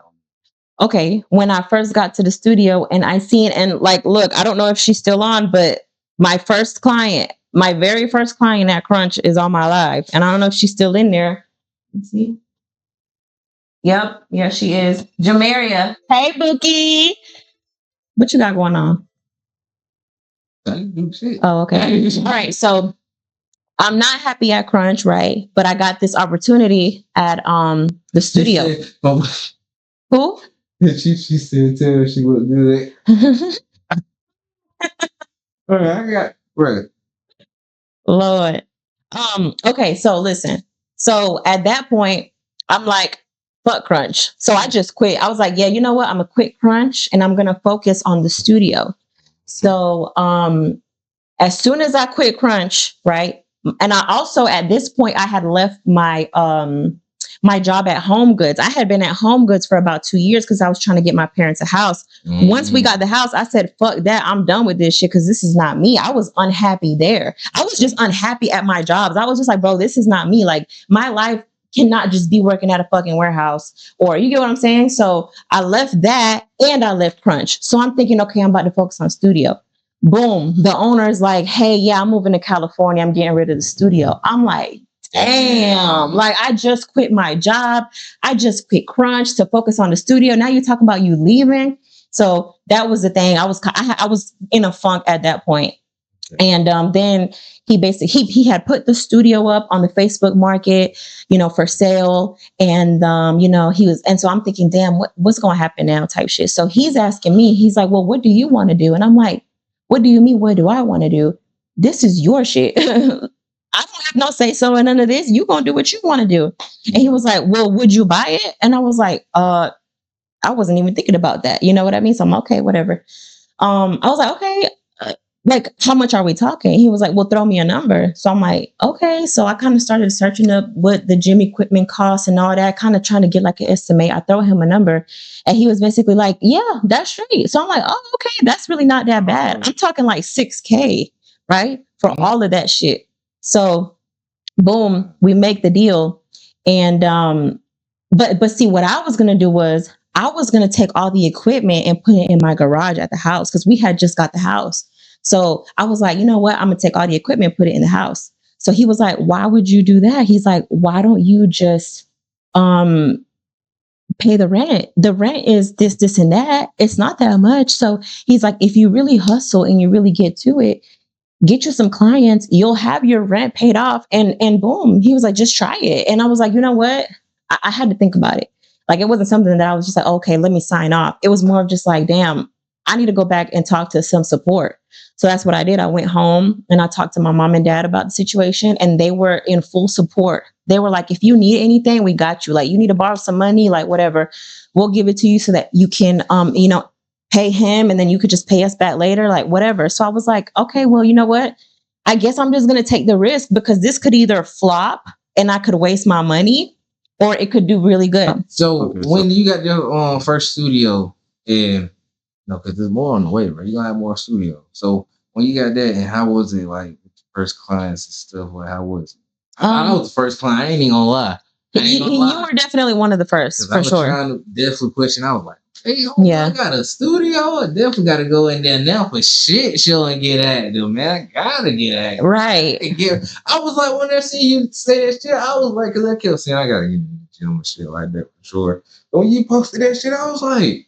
okay, when I first got to the studio and I seen, and like, look, I don't know if she's still on, but my very first client at Crunch is on my live. And I don't know if she's still in there. Let's see. Yep. Yeah, she is. Jamaria. Hey, Bookie. What you got going on? Oh, okay. All right. So I'm not happy at Crunch, right? But I got this opportunity at the studio. Who? She said tell her she wouldn't do that. All right, I got right. Lord. Okay, so listen. So at that point, I'm like, fuck Crunch. So I just quit. I was like, yeah, you know what? I'm gonna quit Crunch and I'm gonna focus on the studio. So as soon as I quit Crunch, right? And I also at this point I had left my my job at Home Goods. I had been at Home Goods for about 2 years because I was trying to get my parents a house. Mm. Once we got the house, I said, fuck that. I'm done with this shit because this is not me. I was unhappy there. I was just unhappy at my jobs. I was just like, bro, this is not me. Like, my life cannot just be working at a fucking warehouse, or you get what I'm saying? So I left that and I left Crunch. So I'm thinking, okay, I'm about to focus on studio. Boom. The owner's like, hey, yeah, I'm moving to California. I'm getting rid of the studio. I'm like, damn, like I just quit my job. I just quit Crunch to focus on the studio. Now you're talking about you leaving. So that was the thing. I was in a funk at that point. And then he had put the studio up on the Facebook market, for sale. And, so I'm thinking, damn, what's going to happen now type shit. So he's asking me, he's like, well, what do you want to do? And I'm like, what do you mean? What do I want to do? This is your shit. I don't have no say so in none of this. You gonna do what you want to do. And he was like, well, would you buy it? And I was like, I wasn't even thinking about that. You know what I mean? So I'm okay, whatever. I was like, okay, like how much are we talking? He was like, well, throw me a number. So I'm like, okay. So I kind of started searching up what the gym equipment costs and all that, kind of trying to get like an estimate. I throw him a number and he was basically like, yeah, that's straight. So I'm like, oh, okay, that's really not that bad. I'm talking like $6,000, right? For all of that shit. So boom, we make the deal. And but see, what I was gonna do was I was gonna take all the equipment and put it in my garage at the house because we had just got the house. So I was like, you know what? I'm gonna take all the equipment and put it in the house. So he was like, why would you do that? He's like, why don't you just pay the rent? The rent is this, and that. It's not that much. So he's like, if you really hustle and you really get to it, get you some clients, you'll have your rent paid off, and boom. He was like, just try it. And I was like, you know what? I had to think about it. Like, it wasn't something that I was just like, okay, let me sign off. It was more of just like, damn, I need to go back and talk to some support. So that's what I did. I went home and I talked to my mom and dad about the situation, and they were in full support. They were like, if you need anything, we got you. Like, you need to borrow some money, like whatever, we'll give it to you so that you can, pay him, and then you could just pay us back later, like whatever. So I was like, okay, well, you know what? I guess I'm just going to take the risk because this could either flop and I could waste my money, or it could do really good. So when you got your first studio, and because there's more on the way, right? You're going to have more studio. So when you got that, and how was it like with the first clients and stuff? Like, how was it? I was the first client. I ain't even going to lie. You were definitely one of the first, for sure. I was trying to definitely pushing. I was like, hey, I got a studio. I definitely got to go in there now for shit show and get at them, man. I got to get at them. Right. I was like, when I see you say that shit, I was like, because I kept saying, I got to get in the gym and shit like that for sure. But when you posted that shit, I was like,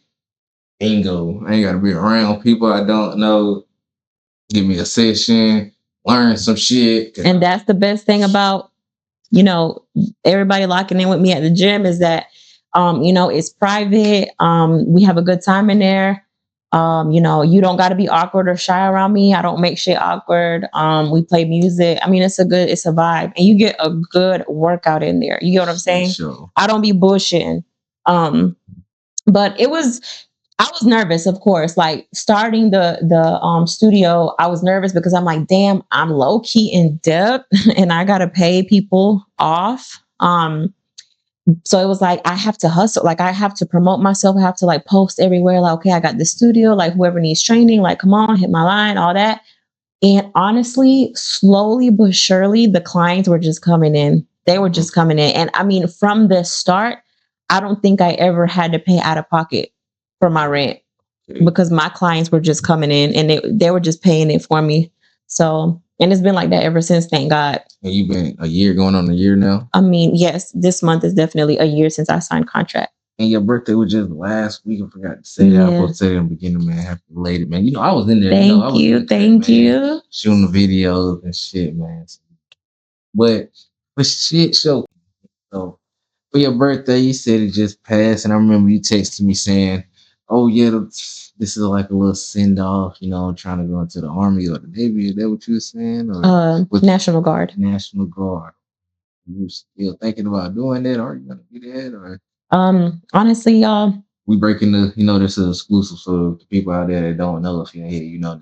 bingo. I ain't got to be around people I don't know. give me a session, learn some shit. And that's the best thing about, you know, everybody locking in with me at the gym is that, you know, it's private. We have a good time in there. You know, you don't got to be awkward or shy around me. I don't make shit awkward. We play music. I mean, it's a vibe, and you get a good workout in there. You get what I'm saying? Sure. I don't be bullshitting. But I was nervous, of course. Like starting the studio, I was nervous because I'm like, damn, I'm low key in debt and I gotta pay people off. So it was like I have to hustle, like I have to promote myself, I have to like post everywhere, like, okay, I got this studio, like whoever needs training, like come on, hit my line, all that. And honestly, slowly but surely, the clients were just coming in. They were just coming in. And I mean, from the start, I don't think I ever had to pay out of pocket for my rent because my clients were just coming in and they were just paying it for me. So, and it's been like that ever since, thank God. And you've been a year, going on a year now? I mean, yes, this month is definitely a year since I signed contract. And your birthday was just last week. I forgot to say that. I was supposed to say it in the beginning, man. Happy belated, man. You know, I was in there. Thank you. Thank you. Shooting the videos and shit, man. But shit, so for your birthday, you said it just passed. And I remember you texted me saying, oh, yeah, this is like a little send off, you know, trying to go into the Army or the Navy. Is that what you were saying? Or National Guard. National Guard. You still thinking about doing that? Are you going to do that? Or honestly, y'all, we breaking the, you know, this is exclusive for the people out there that don't know. If you're here, you know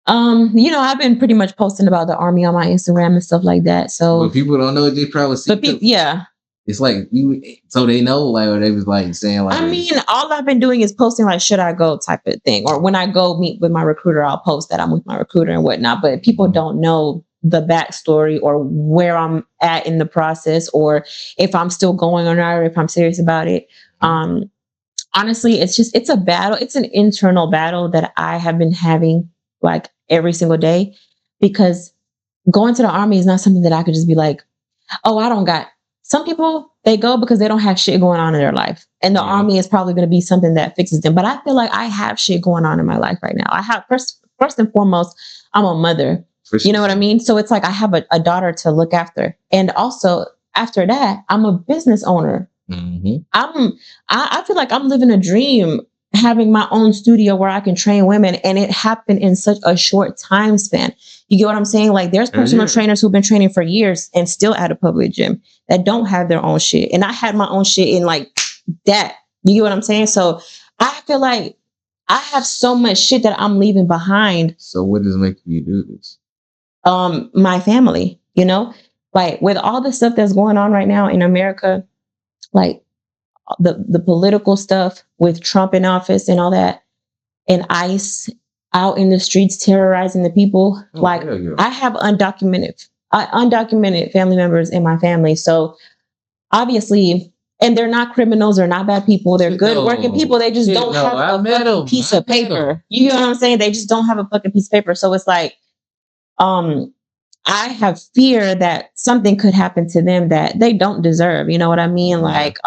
now. You know, I've been pretty much posting about the Army on my Instagram and stuff like that. So but people don't know, they probably see. But yeah. It's like you, so they know, like, or they was like saying, like, I mean, all I've been doing is posting, like, should I go type of thing, or when I go meet with my recruiter, I'll post that I'm with my recruiter and whatnot. But people don't know the backstory or where I'm at in the process, or if I'm still going or not, or if I'm serious about it. Honestly, it's a battle. It's an internal battle that I have been having like every single day, because going to the Army is not something that I could just be like, oh, I don't got. Some people, they go because they don't have shit going on in their life. And the Army is probably going to be something that fixes them. But I feel like I have shit going on in my life right now. I have, first and foremost, I'm a mother. You know what I mean? So it's like I have a daughter to look after. And also, after that, I'm a business owner. Mm-hmm. I feel like I'm living a dream, having my own studio where I can train women, and it happened in such a short time span. You get what I'm saying? Like, there's personal trainers who've been training for years and still at a public gym that don't have their own shit. And I had my own shit in like that. You get what I'm saying? So I feel like I have so much shit that I'm leaving behind. So what does make you do this? My family, you know, like with all the stuff that's going on right now in America, like the political stuff with Trump in office and all that, and ICE out in the streets terrorizing the people. I have undocumented family members in my family. So obviously, and they're not criminals, they're not bad people, they're good working people. They just don't have a fucking piece of paper. You know what I'm saying? They just don't have a fucking piece of paper. So it's like, I have fear that something could happen to them that they don't deserve. You know what I mean? Like,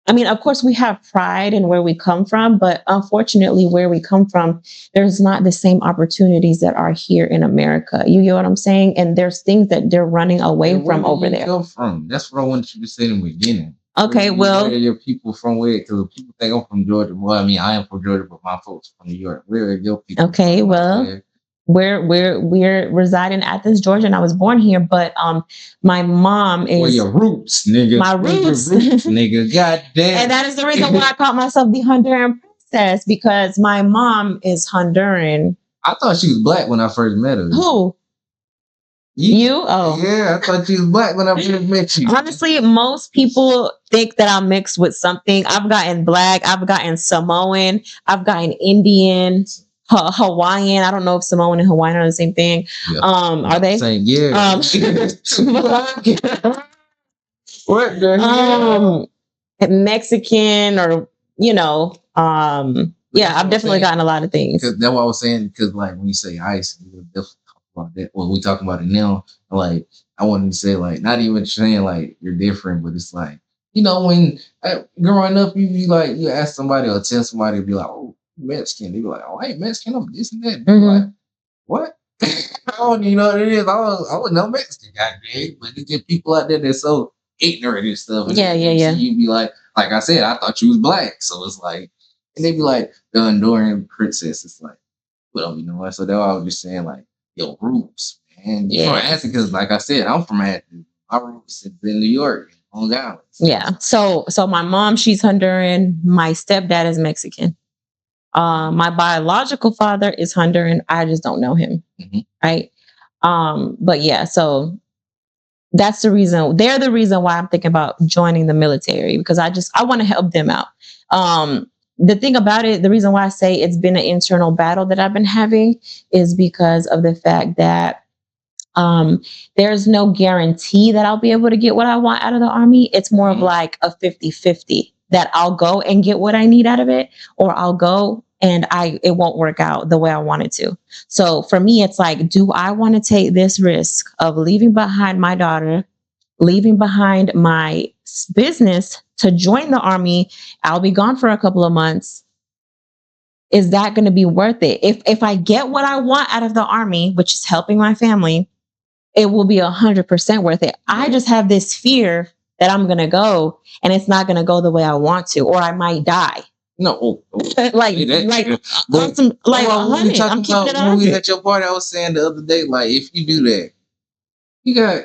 I mean, of course, we have pride in where we come from, but unfortunately, where we come from, there's not the same opportunities that are here in America. You get what I'm saying? And there's things that they're running away from over there. Where from? That's what I wanted you to say in the beginning. Okay, where your people from? Where? Because people think I'm from Georgia. Well, I mean, I am from Georgia, but my folks from New York. Where are your people? Okay, from? Well. We're reside in Athens, Georgia, and I was born here. But my mom is. Where your roots, nigga? My roots, nigga. Goddamn. And that is the reason why I call myself the Honduran princess, because my mom is Honduran. I thought she was black when I first met her. Who? You? Oh. Yeah, I thought she was black when I first met you. Honestly, most people think that I'm mixed with something. I've gotten black, I've gotten Samoan, I've gotten Indian. Hawaiian. I don't know if Samoan and Hawaiian are the same thing. Yeah. Are they? Same, yeah. What the hell? Mexican, or you know, yeah, I've definitely gotten a lot of things. Because that's what I was saying. Because like when you say ice, we definitely talk about that. Well, we talking about it now. Like I wanted to say, like, not even saying like you're different, but it's like, you know, when growing up, you be like, you ask somebody or tell somebody, be like, oh, Mexican. They be like, oh, I ain't Mexican. I'm this and that. And like, what? I don't even know what it is. I wouldn't know Mexican, goddamn. But it's just people out there that's so ignorant and stuff. And Yeah. you be like I said, I thought you was black. So it's like, and they be like, the Honduran princess. It's like, well, you know what? So they're all just saying like, your roots, man. You from Athens, because like I said, I'm from Athens. My roots is in New York, Long Island. Yeah. So my mom, she's Honduran. My stepdad is Mexican. My biological father is Honduran. I just don't know him. Right. But yeah, so that's the reason. They're the reason why I'm thinking about joining the military, because I want to help them out. The thing about it, the reason why I say it's been an internal battle that I've been having is because of the fact that there's no guarantee that I'll be able to get what I want out of the Army. It's more of like a 50-50 that I'll go and get what I need out of it, or I'll go and it won't work out the way I want it to. So for me, it's like, do I want to take this risk of leaving behind my daughter, leaving behind my business to join the Army? I'll be gone for a couple of months. Is that going to be worth it? If I get what I want out of the Army, which is helping my family, it will be 100% worth it. I just have this fear that I'm going to go and it's not going to go the way I want to, or I might die. No, like, awesome, like, I'm keeping it when we at your party, I was saying the other day, like, if you do that,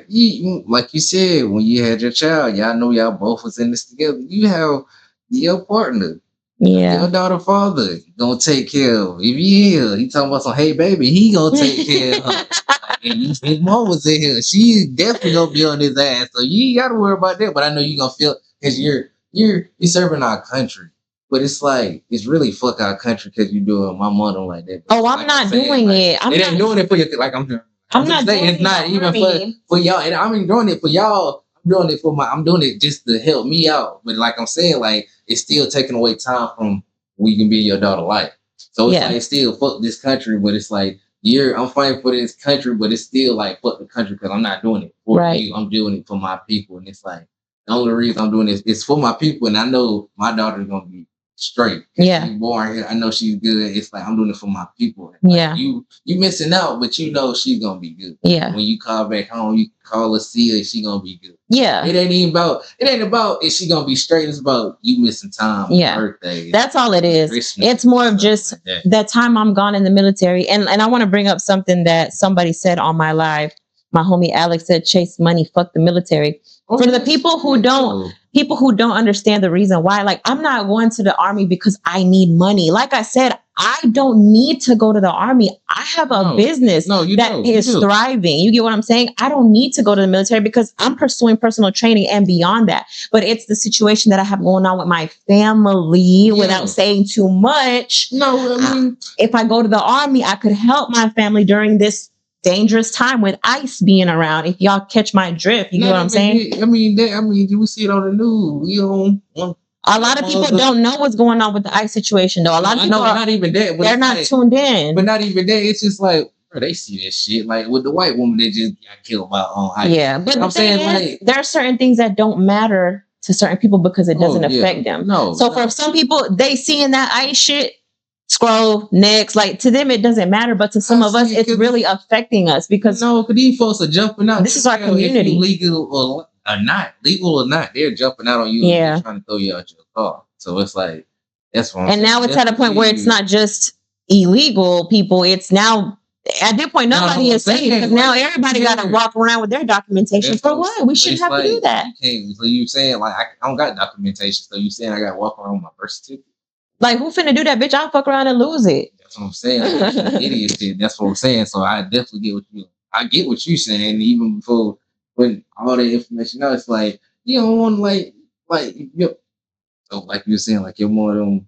you like you said, when you had your child, y'all know y'all both was in this together. You have your partner, your daughter father gonna take care of. If he talking about some, hey baby, he gonna take care of her. And his mom was in here, she definitely gonna be on his ass. So you ain't gotta worry about that. But I know you gonna feel, because you're serving our country. But it's like, it's really fuck our country because you doing my mother like that. But I'm not doing it. I'm not doing it for you. Like I'm not saying it's not even for y'all. And I'm doing it for y'all. I'm doing it I'm doing it just to help me out. But like I'm saying, like, it's still taking away time from when you can be in your daughter's life. So it's like, it's still fuck this country, but it's like, I'm fighting for this country, but it's still like fuck the country because I'm not doing it for you. I'm doing it for my people. And it's like, the only reason I'm doing this is for my people, and I know my daughter's gonna be straight. She's born here. I know she's good. It's like, I'm doing it for my people. Like, you missing out, but you know she's gonna be good. When you call back home, you call her, see her, she gonna be good. It ain't about is she gonna be straight. It's about you missing time. Birthday. That's all it is. Christmas, it's more of just like that time I'm gone in the military. And I want to bring up something that somebody said on my live. My homie Alex said, chase money, fuck the military. For the people who don't understand the reason why, like, I'm not going to the Army because I need money. Like I said, I don't need to go to the Army. I have a business that is thriving. You get what I'm saying? I don't need to go to the military because I'm pursuing personal training and beyond that. But it's the situation that I have going on with my family without saying too much. If I go to the Army, I could help my family during this dangerous time with ICE being around. If y'all catch my drift, you know what I'm saying? I mean, we see it on the news. A lot of people don't know what's going on with the ICE situation, though. A lot of people not even that. They're not tuned in. But not even that. It's just like, bro, they see this shit. Like with the white woman that just got killed by ICE. Yeah, but I'm saying, like, there are certain things that don't matter to certain people because it doesn't affect them. For some people, they seeing that ICE shit, scroll next. Like, to them it doesn't matter, but to some of us it's really affecting us because these folks are jumping out. This is our community. Legal or not, they're jumping out on you. They're trying to throw you out your car. So it's like, that's what I'm saying. Now it's at a point where it's not just illegal people. It's now at that point nobody is safe because now everybody got to walk around with their documentation. For what? We shouldn't have to do that. So you saying, like, I don't got documentation, so you saying I got to walk around with my birth certificate? Like, who finna do that, bitch? I'll fuck around and lose it. That's what I'm saying. Idiot shit. That's what I'm saying. So I definitely get what you're saying. Even before putting all the information out, it's like, you don't want to so like you were saying, like, you're more of them.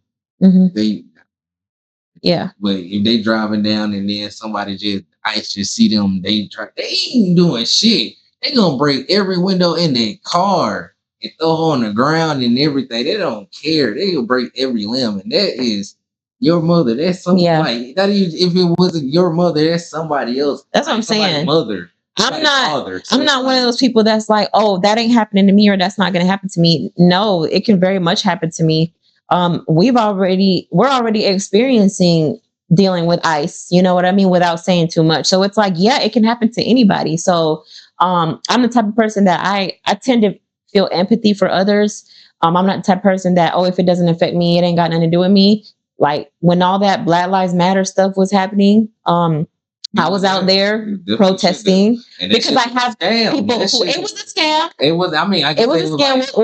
But if they driving down and then somebody ICE just see them, they ain't doing shit. They gonna break every window in their car and throw her on the ground and everything. They don't care. They will break every limb, and that is your mother. That's somebody. Like, that even if it wasn't your mother, that's somebody else. That's what I'm saying. Mother. I'm not one of those people that's like, oh, that ain't happening to me or that's not going to happen to me. No, it can very much happen to me. we're already experiencing dealing with ICE, you know what I mean, without saying too much. So it's like, yeah, it can happen to anybody. So I'm the type of person that I tend to feel empathy for others. I'm not the type of person that, oh, if it doesn't affect me, it ain't got nothing to do with me. Like when all that Black Lives Matter stuff was happening, I was out there protesting because I have people who it was a scam. It was. I mean, it was a scam. Like,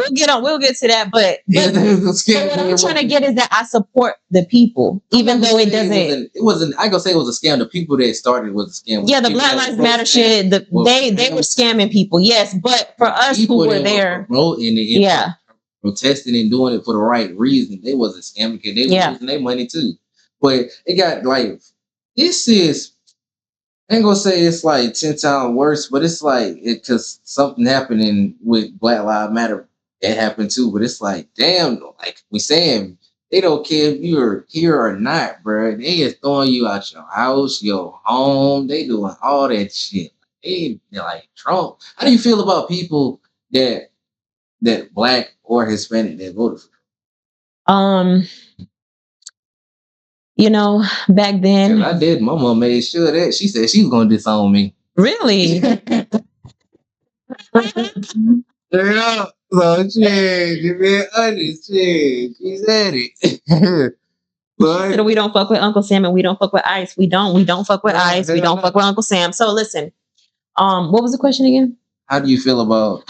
we'll get to that. But what I'm trying to get is that I support the people, even though it doesn't. It wasn't. I gonna say it was a scam. The people that started was a scam. Yeah, the Black Lives Matter shit. They were scamming people. Yes, but for us who were there, yeah, protesting and doing it for the right reason, they was a scam because they were losing their money too. But it got like this is. I ain't gonna say it's like 10 times worse, but it's like it because something happening with Black Lives Matter that happened too. But it's like, damn, like we saying, they don't care if you're here or not, bro. They is throwing you out your house, your home. They doing all that shit. They're like Trump. How do you feel about people that Black or Hispanic that voted for Trump? You know, back then I did. My mom made sure that she said she was gonna disown me. Really? Yeah. So shit, you being honest, shit. She said it. But we don't fuck with Uncle Sam and we don't fuck with Ice. We don't fuck with Ice. We don't fuck with Uncle Sam. So listen, what was the question again? How do you feel about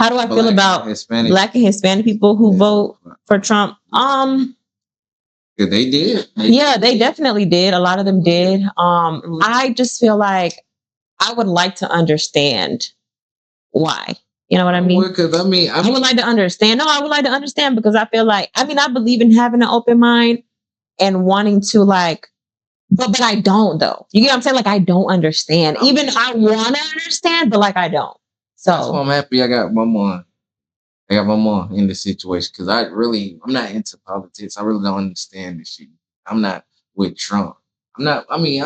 Hispanic? Black and Hispanic people who vote for Trump? They did. They definitely did. A lot of them did. I just feel like I would like to understand why. You know what I mean? Because I would like to understand. No, I would like to understand because I feel like I believe in having an open mind and wanting to like, but I don't though. You get what I'm saying? Like I don't understand. Even I want to understand, but like I don't. So that's why I'm happy I got my mom. I got my mom in this situation because I'm not into politics. I really don't understand this shit. I'm not with Trump. I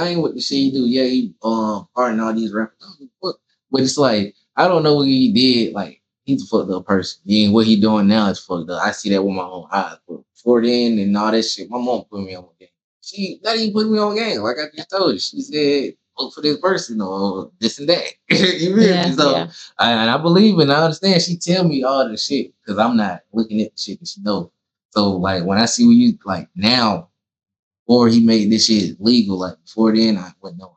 ain't with the shit he do. Yeah, he pardon all these rappers. But it's like, I don't know what he did. Like, he's a fucked up person. And what he doing now is fucked up. I see that with my own eyes. But before then and all that shit, my mom put me on game. She not even put me on game. Like I just told you. She said, vote for this person or this and that. You feel me? So I believe and I understand. She tell me all the shit because I'm not looking at the shit that she knows. So like when I see what you like now, or he made this shit legal, like before then I wouldn't know.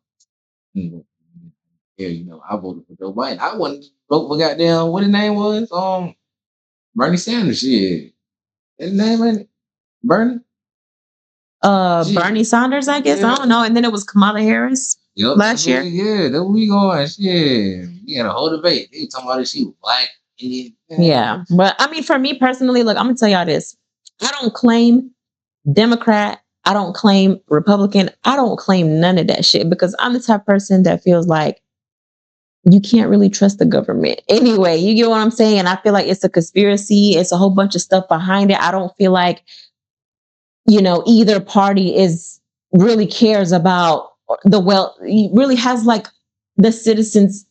Yeah, I voted for Joe Biden. I wouldn't vote for goddamn what his name was. Bernie Sanders. Shit, his name ain't it? Bernie. Bernie Sanders, I guess. I don't know. And then it was Kamala Harris last year. Yeah, there we going. Shit, we had a whole debate. They talking about if she was black. Yeah, but for me personally, look, I'm gonna tell y'all this. I don't claim Democrat. I don't claim Republican. I don't claim none of that shit because I'm the type of person that feels like you can't really trust the government. Anyway, you get what I'm saying? And I feel like it's a conspiracy. It's a whole bunch of stuff behind it. I don't feel like, either party really cares about really has like the citizens'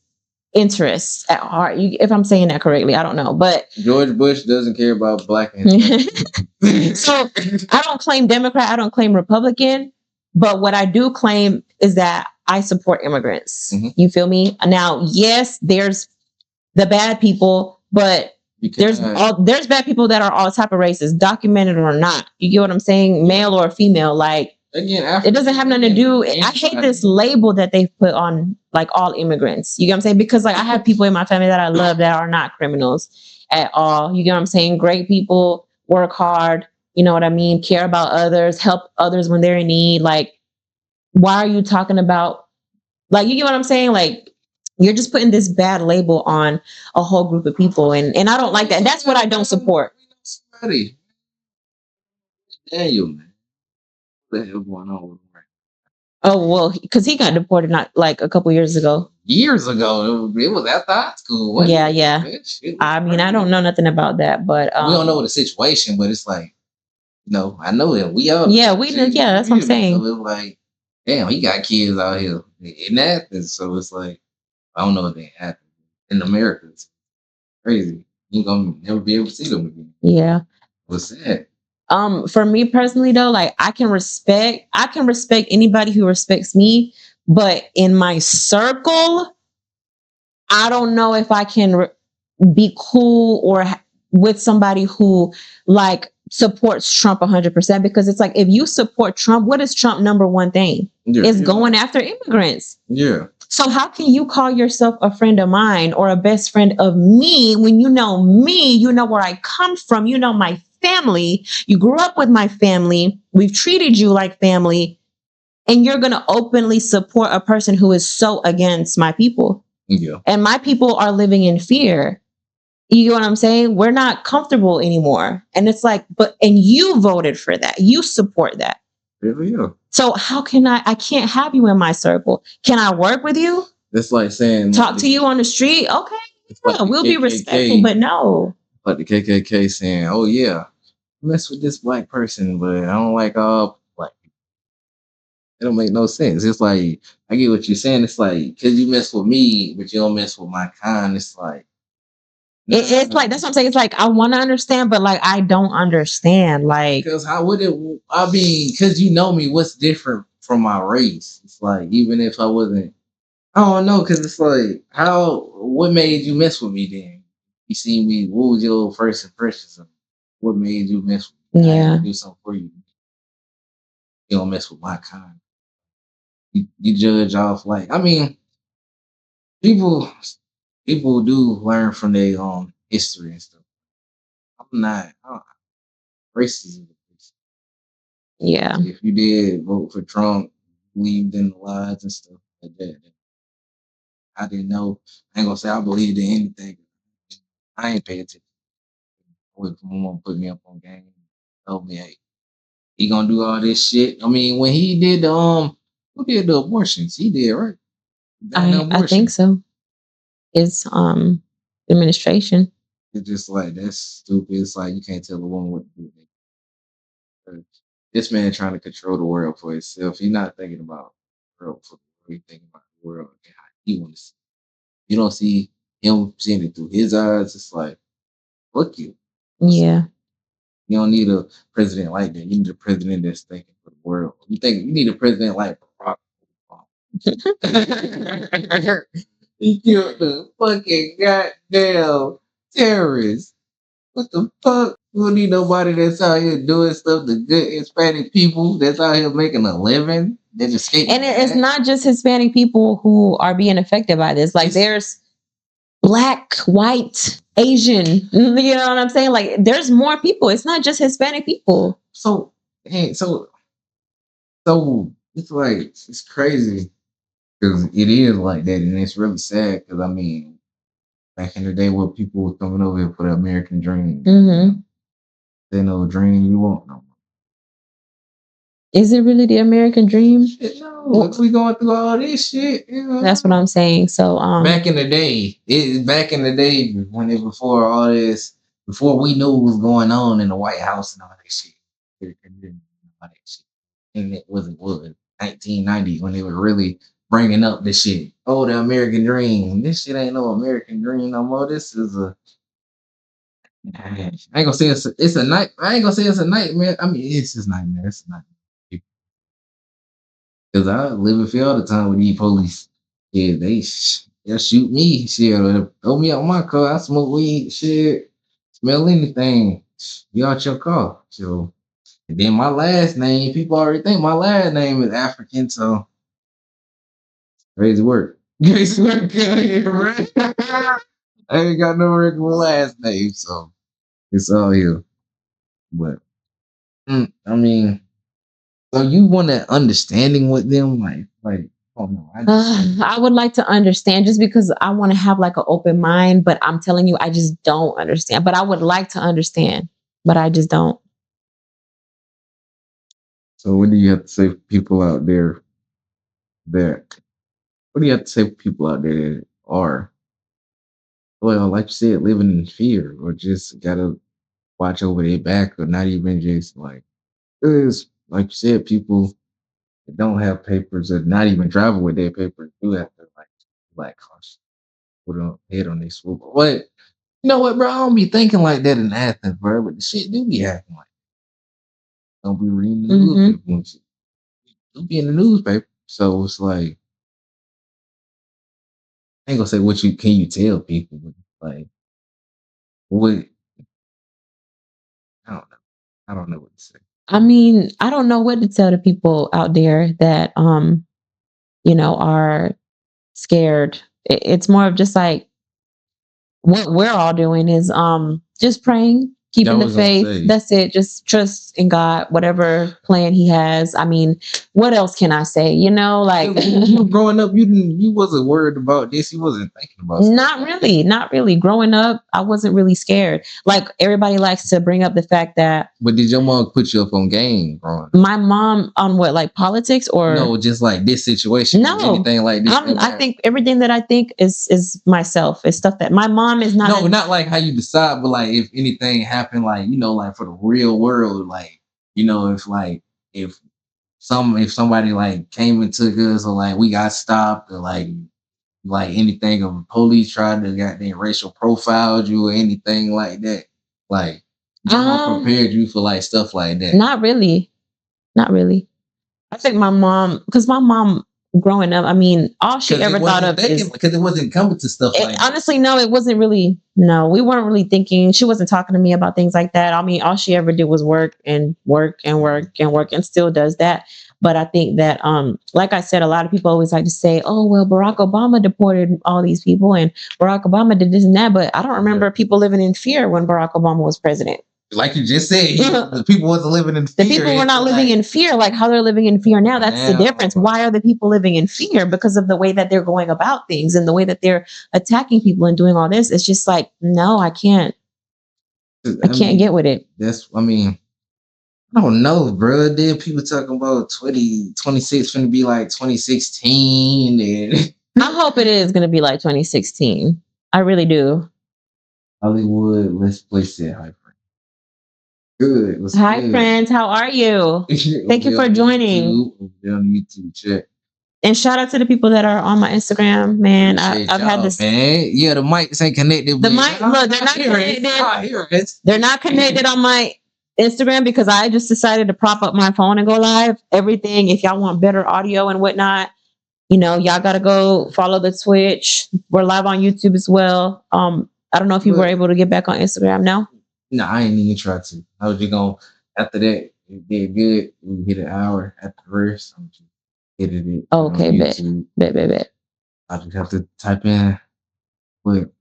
interests at heart. If I'm saying that correctly, I don't know. But George Bush doesn't care about black So I don't claim Democrat, I don't claim Republican, but what I do claim is that I support immigrants. Mm-hmm. You feel me? Now, yes, there's the bad people, but there's bad people that are all type of races, documented or not. You get what I'm saying? Male or female, like again, it doesn't have nothing to do. I hate this label that they've put on like all immigrants. You get what I'm saying? Because like I have people in my family that I love that are not criminals at all. You get what I'm saying? Great people, work hard. You know what I mean? Care about others, help others when they're in need. Like, why are you talking about? Like, you get what I'm saying? Like, you're just putting this bad label on a whole group of people, and I don't like that. That's what I don't support. Daniel, man. What the hell going on with him? Oh, well, because he got deported not like a couple years ago. Years ago. It was after high school. Yeah. I don't know nothing about that, but we don't know the situation, but it's like, I know him. We all that's what I'm saying. So it's like, damn, he got kids out here in Athens. So it's like, I don't know if they happen in America. It's crazy. You gonna never be able to see them again. Yeah. What's that? For me personally though, like I can respect anybody who respects me, but in my circle, I don't know if I can be cool or with somebody who like supports Trump 100%, because it's like if you support Trump, what is Trump number one thing? Yeah, It's yeah, going after immigrants. yeah. So how can you call yourself a friend of mine or a best friend of me when you know me, you know where I come from, you know my family, you grew up with my family, we've treated you like family, and you're going to openly support a person who is so against my people? Yeah. And my people are living in fear. You know what I'm saying? We're not comfortable anymore. And it's like, but, and you voted for that. You support that. Yeah. So how can I can't have you in my circle. Can I work with you? That's like saying Talk to you on the street? Okay. like Yeah, we'll be respectful, but no. Like the KKK saying, "Oh yeah, mess with this black person, but I don't like all black people." It don't make no sense. It's like I get what you're saying. It's like because you mess with me, but you don't mess with my kind. It's like It's like that's what I'm saying. It's like I want to understand, but like I don't understand. Like because how would it? I mean, because you know me, what's different from my race? It's like even if I wasn't, I don't know, because it's like how what made you mess with me then? You see me, what was your first impressions of me? What made you mess with me? I had yeah. to do something for you. You don't mess with my kind. You judge off like I mean, people people do learn from their history and stuff. I'm not racism. Yeah. If you did vote for Trump, believed in the lies and stuff like that, then I didn't know. I ain't gonna say I believed in anything. I ain't pay attention. Wait for my mom put me up on game. Told me, hey, he gonna do all this shit. I mean, when he did the who did the abortions? He did, right? The I think abortion. so. It's administration. It's just like that's stupid. It's like you can't tell a woman what to do. This man trying to control the world for himself. He's not thinking about the world for the world. He's thinking about the world and how he wants to see. You don't see him seeing it through his eyes. It's like, fuck you. Yeah. You don't need a president like that. You need a president that's thinking for the world. You need a president like Barack Obama. He killed the fucking goddamn terrorists. What the fuck? We don't need nobody that's out here doing stuff to good Hispanic people that's out here making a living. That escape. And it's not just Hispanic people who are being affected by this. Like there's black, white, Asian. You know what I'm saying? Like there's more people. It's not just Hispanic people. So hey, so it's like it's crazy because it is like that, and it's really sad because I mean, back in the day, where people were coming over here for the American dream, Mm-hmm. they know dream you want no more. Is it really the American dream? Shit, no, we going through all this shit. You know? That's what I'm saying. So back in the day, back in the day when it before all this, before we knew what was going on in the White House and all that shit, and it wasn't what 1990 when they were really bringing up this shit. Oh, the American dream. This shit ain't no American dream no more. This is a I ain't gonna say it's a night. I ain't gonna say it's a nightmare. I mean, it's just nightmare. It's a nightmare. Because I live in fear all the time with these police. Yeah, they'll shoot me. Shit, or throw me out my car. I smoke weed. Shit, smell anything. Be out your car. So, and then my last name, people already think my last name is African. So, crazy work. Crazy work out here, right? I ain't got no regular last name, so it's all here. But I mean, so you want that understanding with them, like, oh no, I would like to understand just because I want to have like an open mind, but I'm telling you, I just don't understand. But I would like to understand, but I just don't. So what do you have to say for people out there that what do you have to say for people out there that are well, like you said, living in fear or just gotta watch over their back or not even just like there's like you said, people that don't have papers or not even driving with their papers do have to like caution, put a head on their swivel. But you know what, bro? I don't be thinking like that in Athens, bro. But the shit do be happening like Don't be reading the newspaper and shit. Don't be in the newspaper. So it's like, I ain't gonna say what can you tell people, but like, what, I don't know. I don't know what to say. I mean, I don't know what to tell the people out there that are scared. It's more of just like what we're all doing is just praying, keeping the faith. That's it. Just trust in God, whatever plan He has. I mean, what else can I say? Like when you were growing up, you wasn't worried about this. You wasn't thinking about stuff. Not really. Growing up, I wasn't really scared. Like everybody likes to bring up the fact that. But did your mom put you up on game growing up? My mom on what, like politics or no, just like this situation? No, anything like this. I think everything that I think is myself. It's stuff that my mom is not. No, not like how you decide, but like if anything happened, like like for the real world, like if somebody like came and took us, or like we got stopped, or like anything, of the police tried to goddamn racial profiled you or anything like that, like prepared you for like stuff like that. Not really. I think my mom, because my mom growing up, I mean, all she ever thought of is because it wasn't coming to stuff like that. Honestly, no, it wasn't really. No, we weren't really thinking. She wasn't talking to me about things like that. I mean, all she ever did was work and work and work and work, and still does that. But I think that, like I said, a lot of people always like to say, "Oh, well, Barack Obama deported all these people, and Barack Obama did this and that." But I don't remember people living in fear when Barack Obama was president. Like you just said, the people wasn't living in fear. The people were not living in fear like how they're living in fear now. That's the difference. Why are the people living in fear? Because of the way that they're going about things and the way that they're attacking people and doing all this. It's just like, no, I can't. I can't get with it. I don't know, bro. Then people talking about 2026 going to be like 2016. And I hope it is going to be like 2016. I really do. Hollywood, let's place it high. Good. Hi, good? Friends. How are you? Thank you for joining. On YouTube chat. And shout out to the people that are on my Instagram, man. I've had this. Man. Yeah, the mics ain't connected. The mic, look, they're not connected. They're not connected on my Instagram because I just decided to prop up my phone and go live. Everything, if y'all want better audio and whatnot, y'all got to go follow the Twitch. We're live on YouTube as well. I don't know if you were able to get back on Instagram now. No, I ain't even try to. I was just going, after that, it did good. We hit an hour at the verse. I'm just edited it. Okay, bet. I just have to type in. But,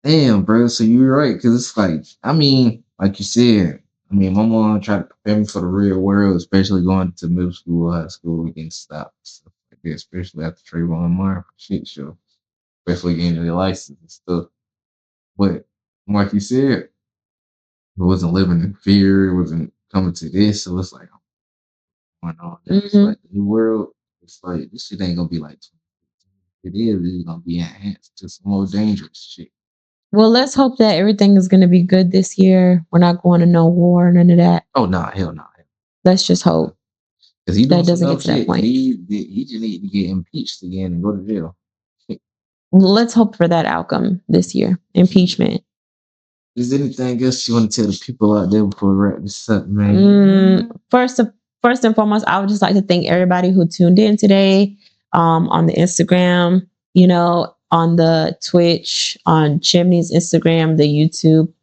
damn, bro. So you're right. Because it's like, I mean, like you said, my mom tried to prepare me for the real world, especially going to middle school, high school, getting stopped. Stuff like that, especially after Trayvon Martin shit show. Especially getting your license and stuff. But, like you said, it wasn't living in fear. It wasn't coming to this. So it's like, going on. It's like the new world. It's like, this shit ain't going to be like, it is. It's going to be enhanced to some more dangerous shit. Well, let's hope that everything is going to be good this year. We're not going to no war, none of that. Oh, no, hell no. Let's just hope that doesn't get to that point. He just need to get impeached again and go to jail. Let's hope for that outcome this year. Impeachment. Is there anything else you want to tell the people out there before we wrap this up, man? First and foremost, I would just like to thank everybody who tuned in today, on the Instagram, on the Twitch, on Chimney's Instagram, the YouTube.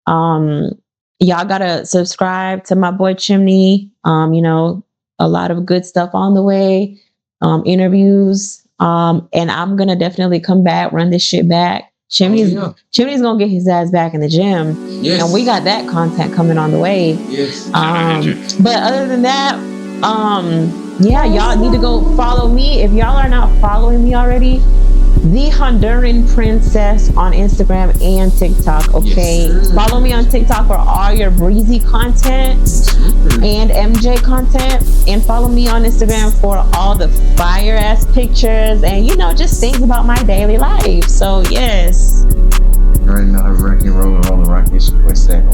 Y'all gotta subscribe to my boy Chimney. A lot of good stuff on the way, interviews, and I'm gonna definitely come back, run this shit back. Chimney's gonna get his ass back in the gym. Yes. And we got that content coming on the way. Yes. But other than that, y'all need to go follow me. If y'all are not following me already, the Honduran Princess on Instagram and TikTok. Okay. Yes, follow me on TikTok for all your breezy content and MJ content. And follow me on Instagram for all the fire ass pictures and just things about my daily life. So yes. You already know how rock and roll rock this boy Sago.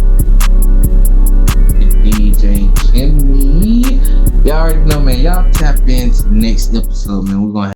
DJ Chimney. Y'all already know, man. Y'all tap into the next episode, man. We're gonna have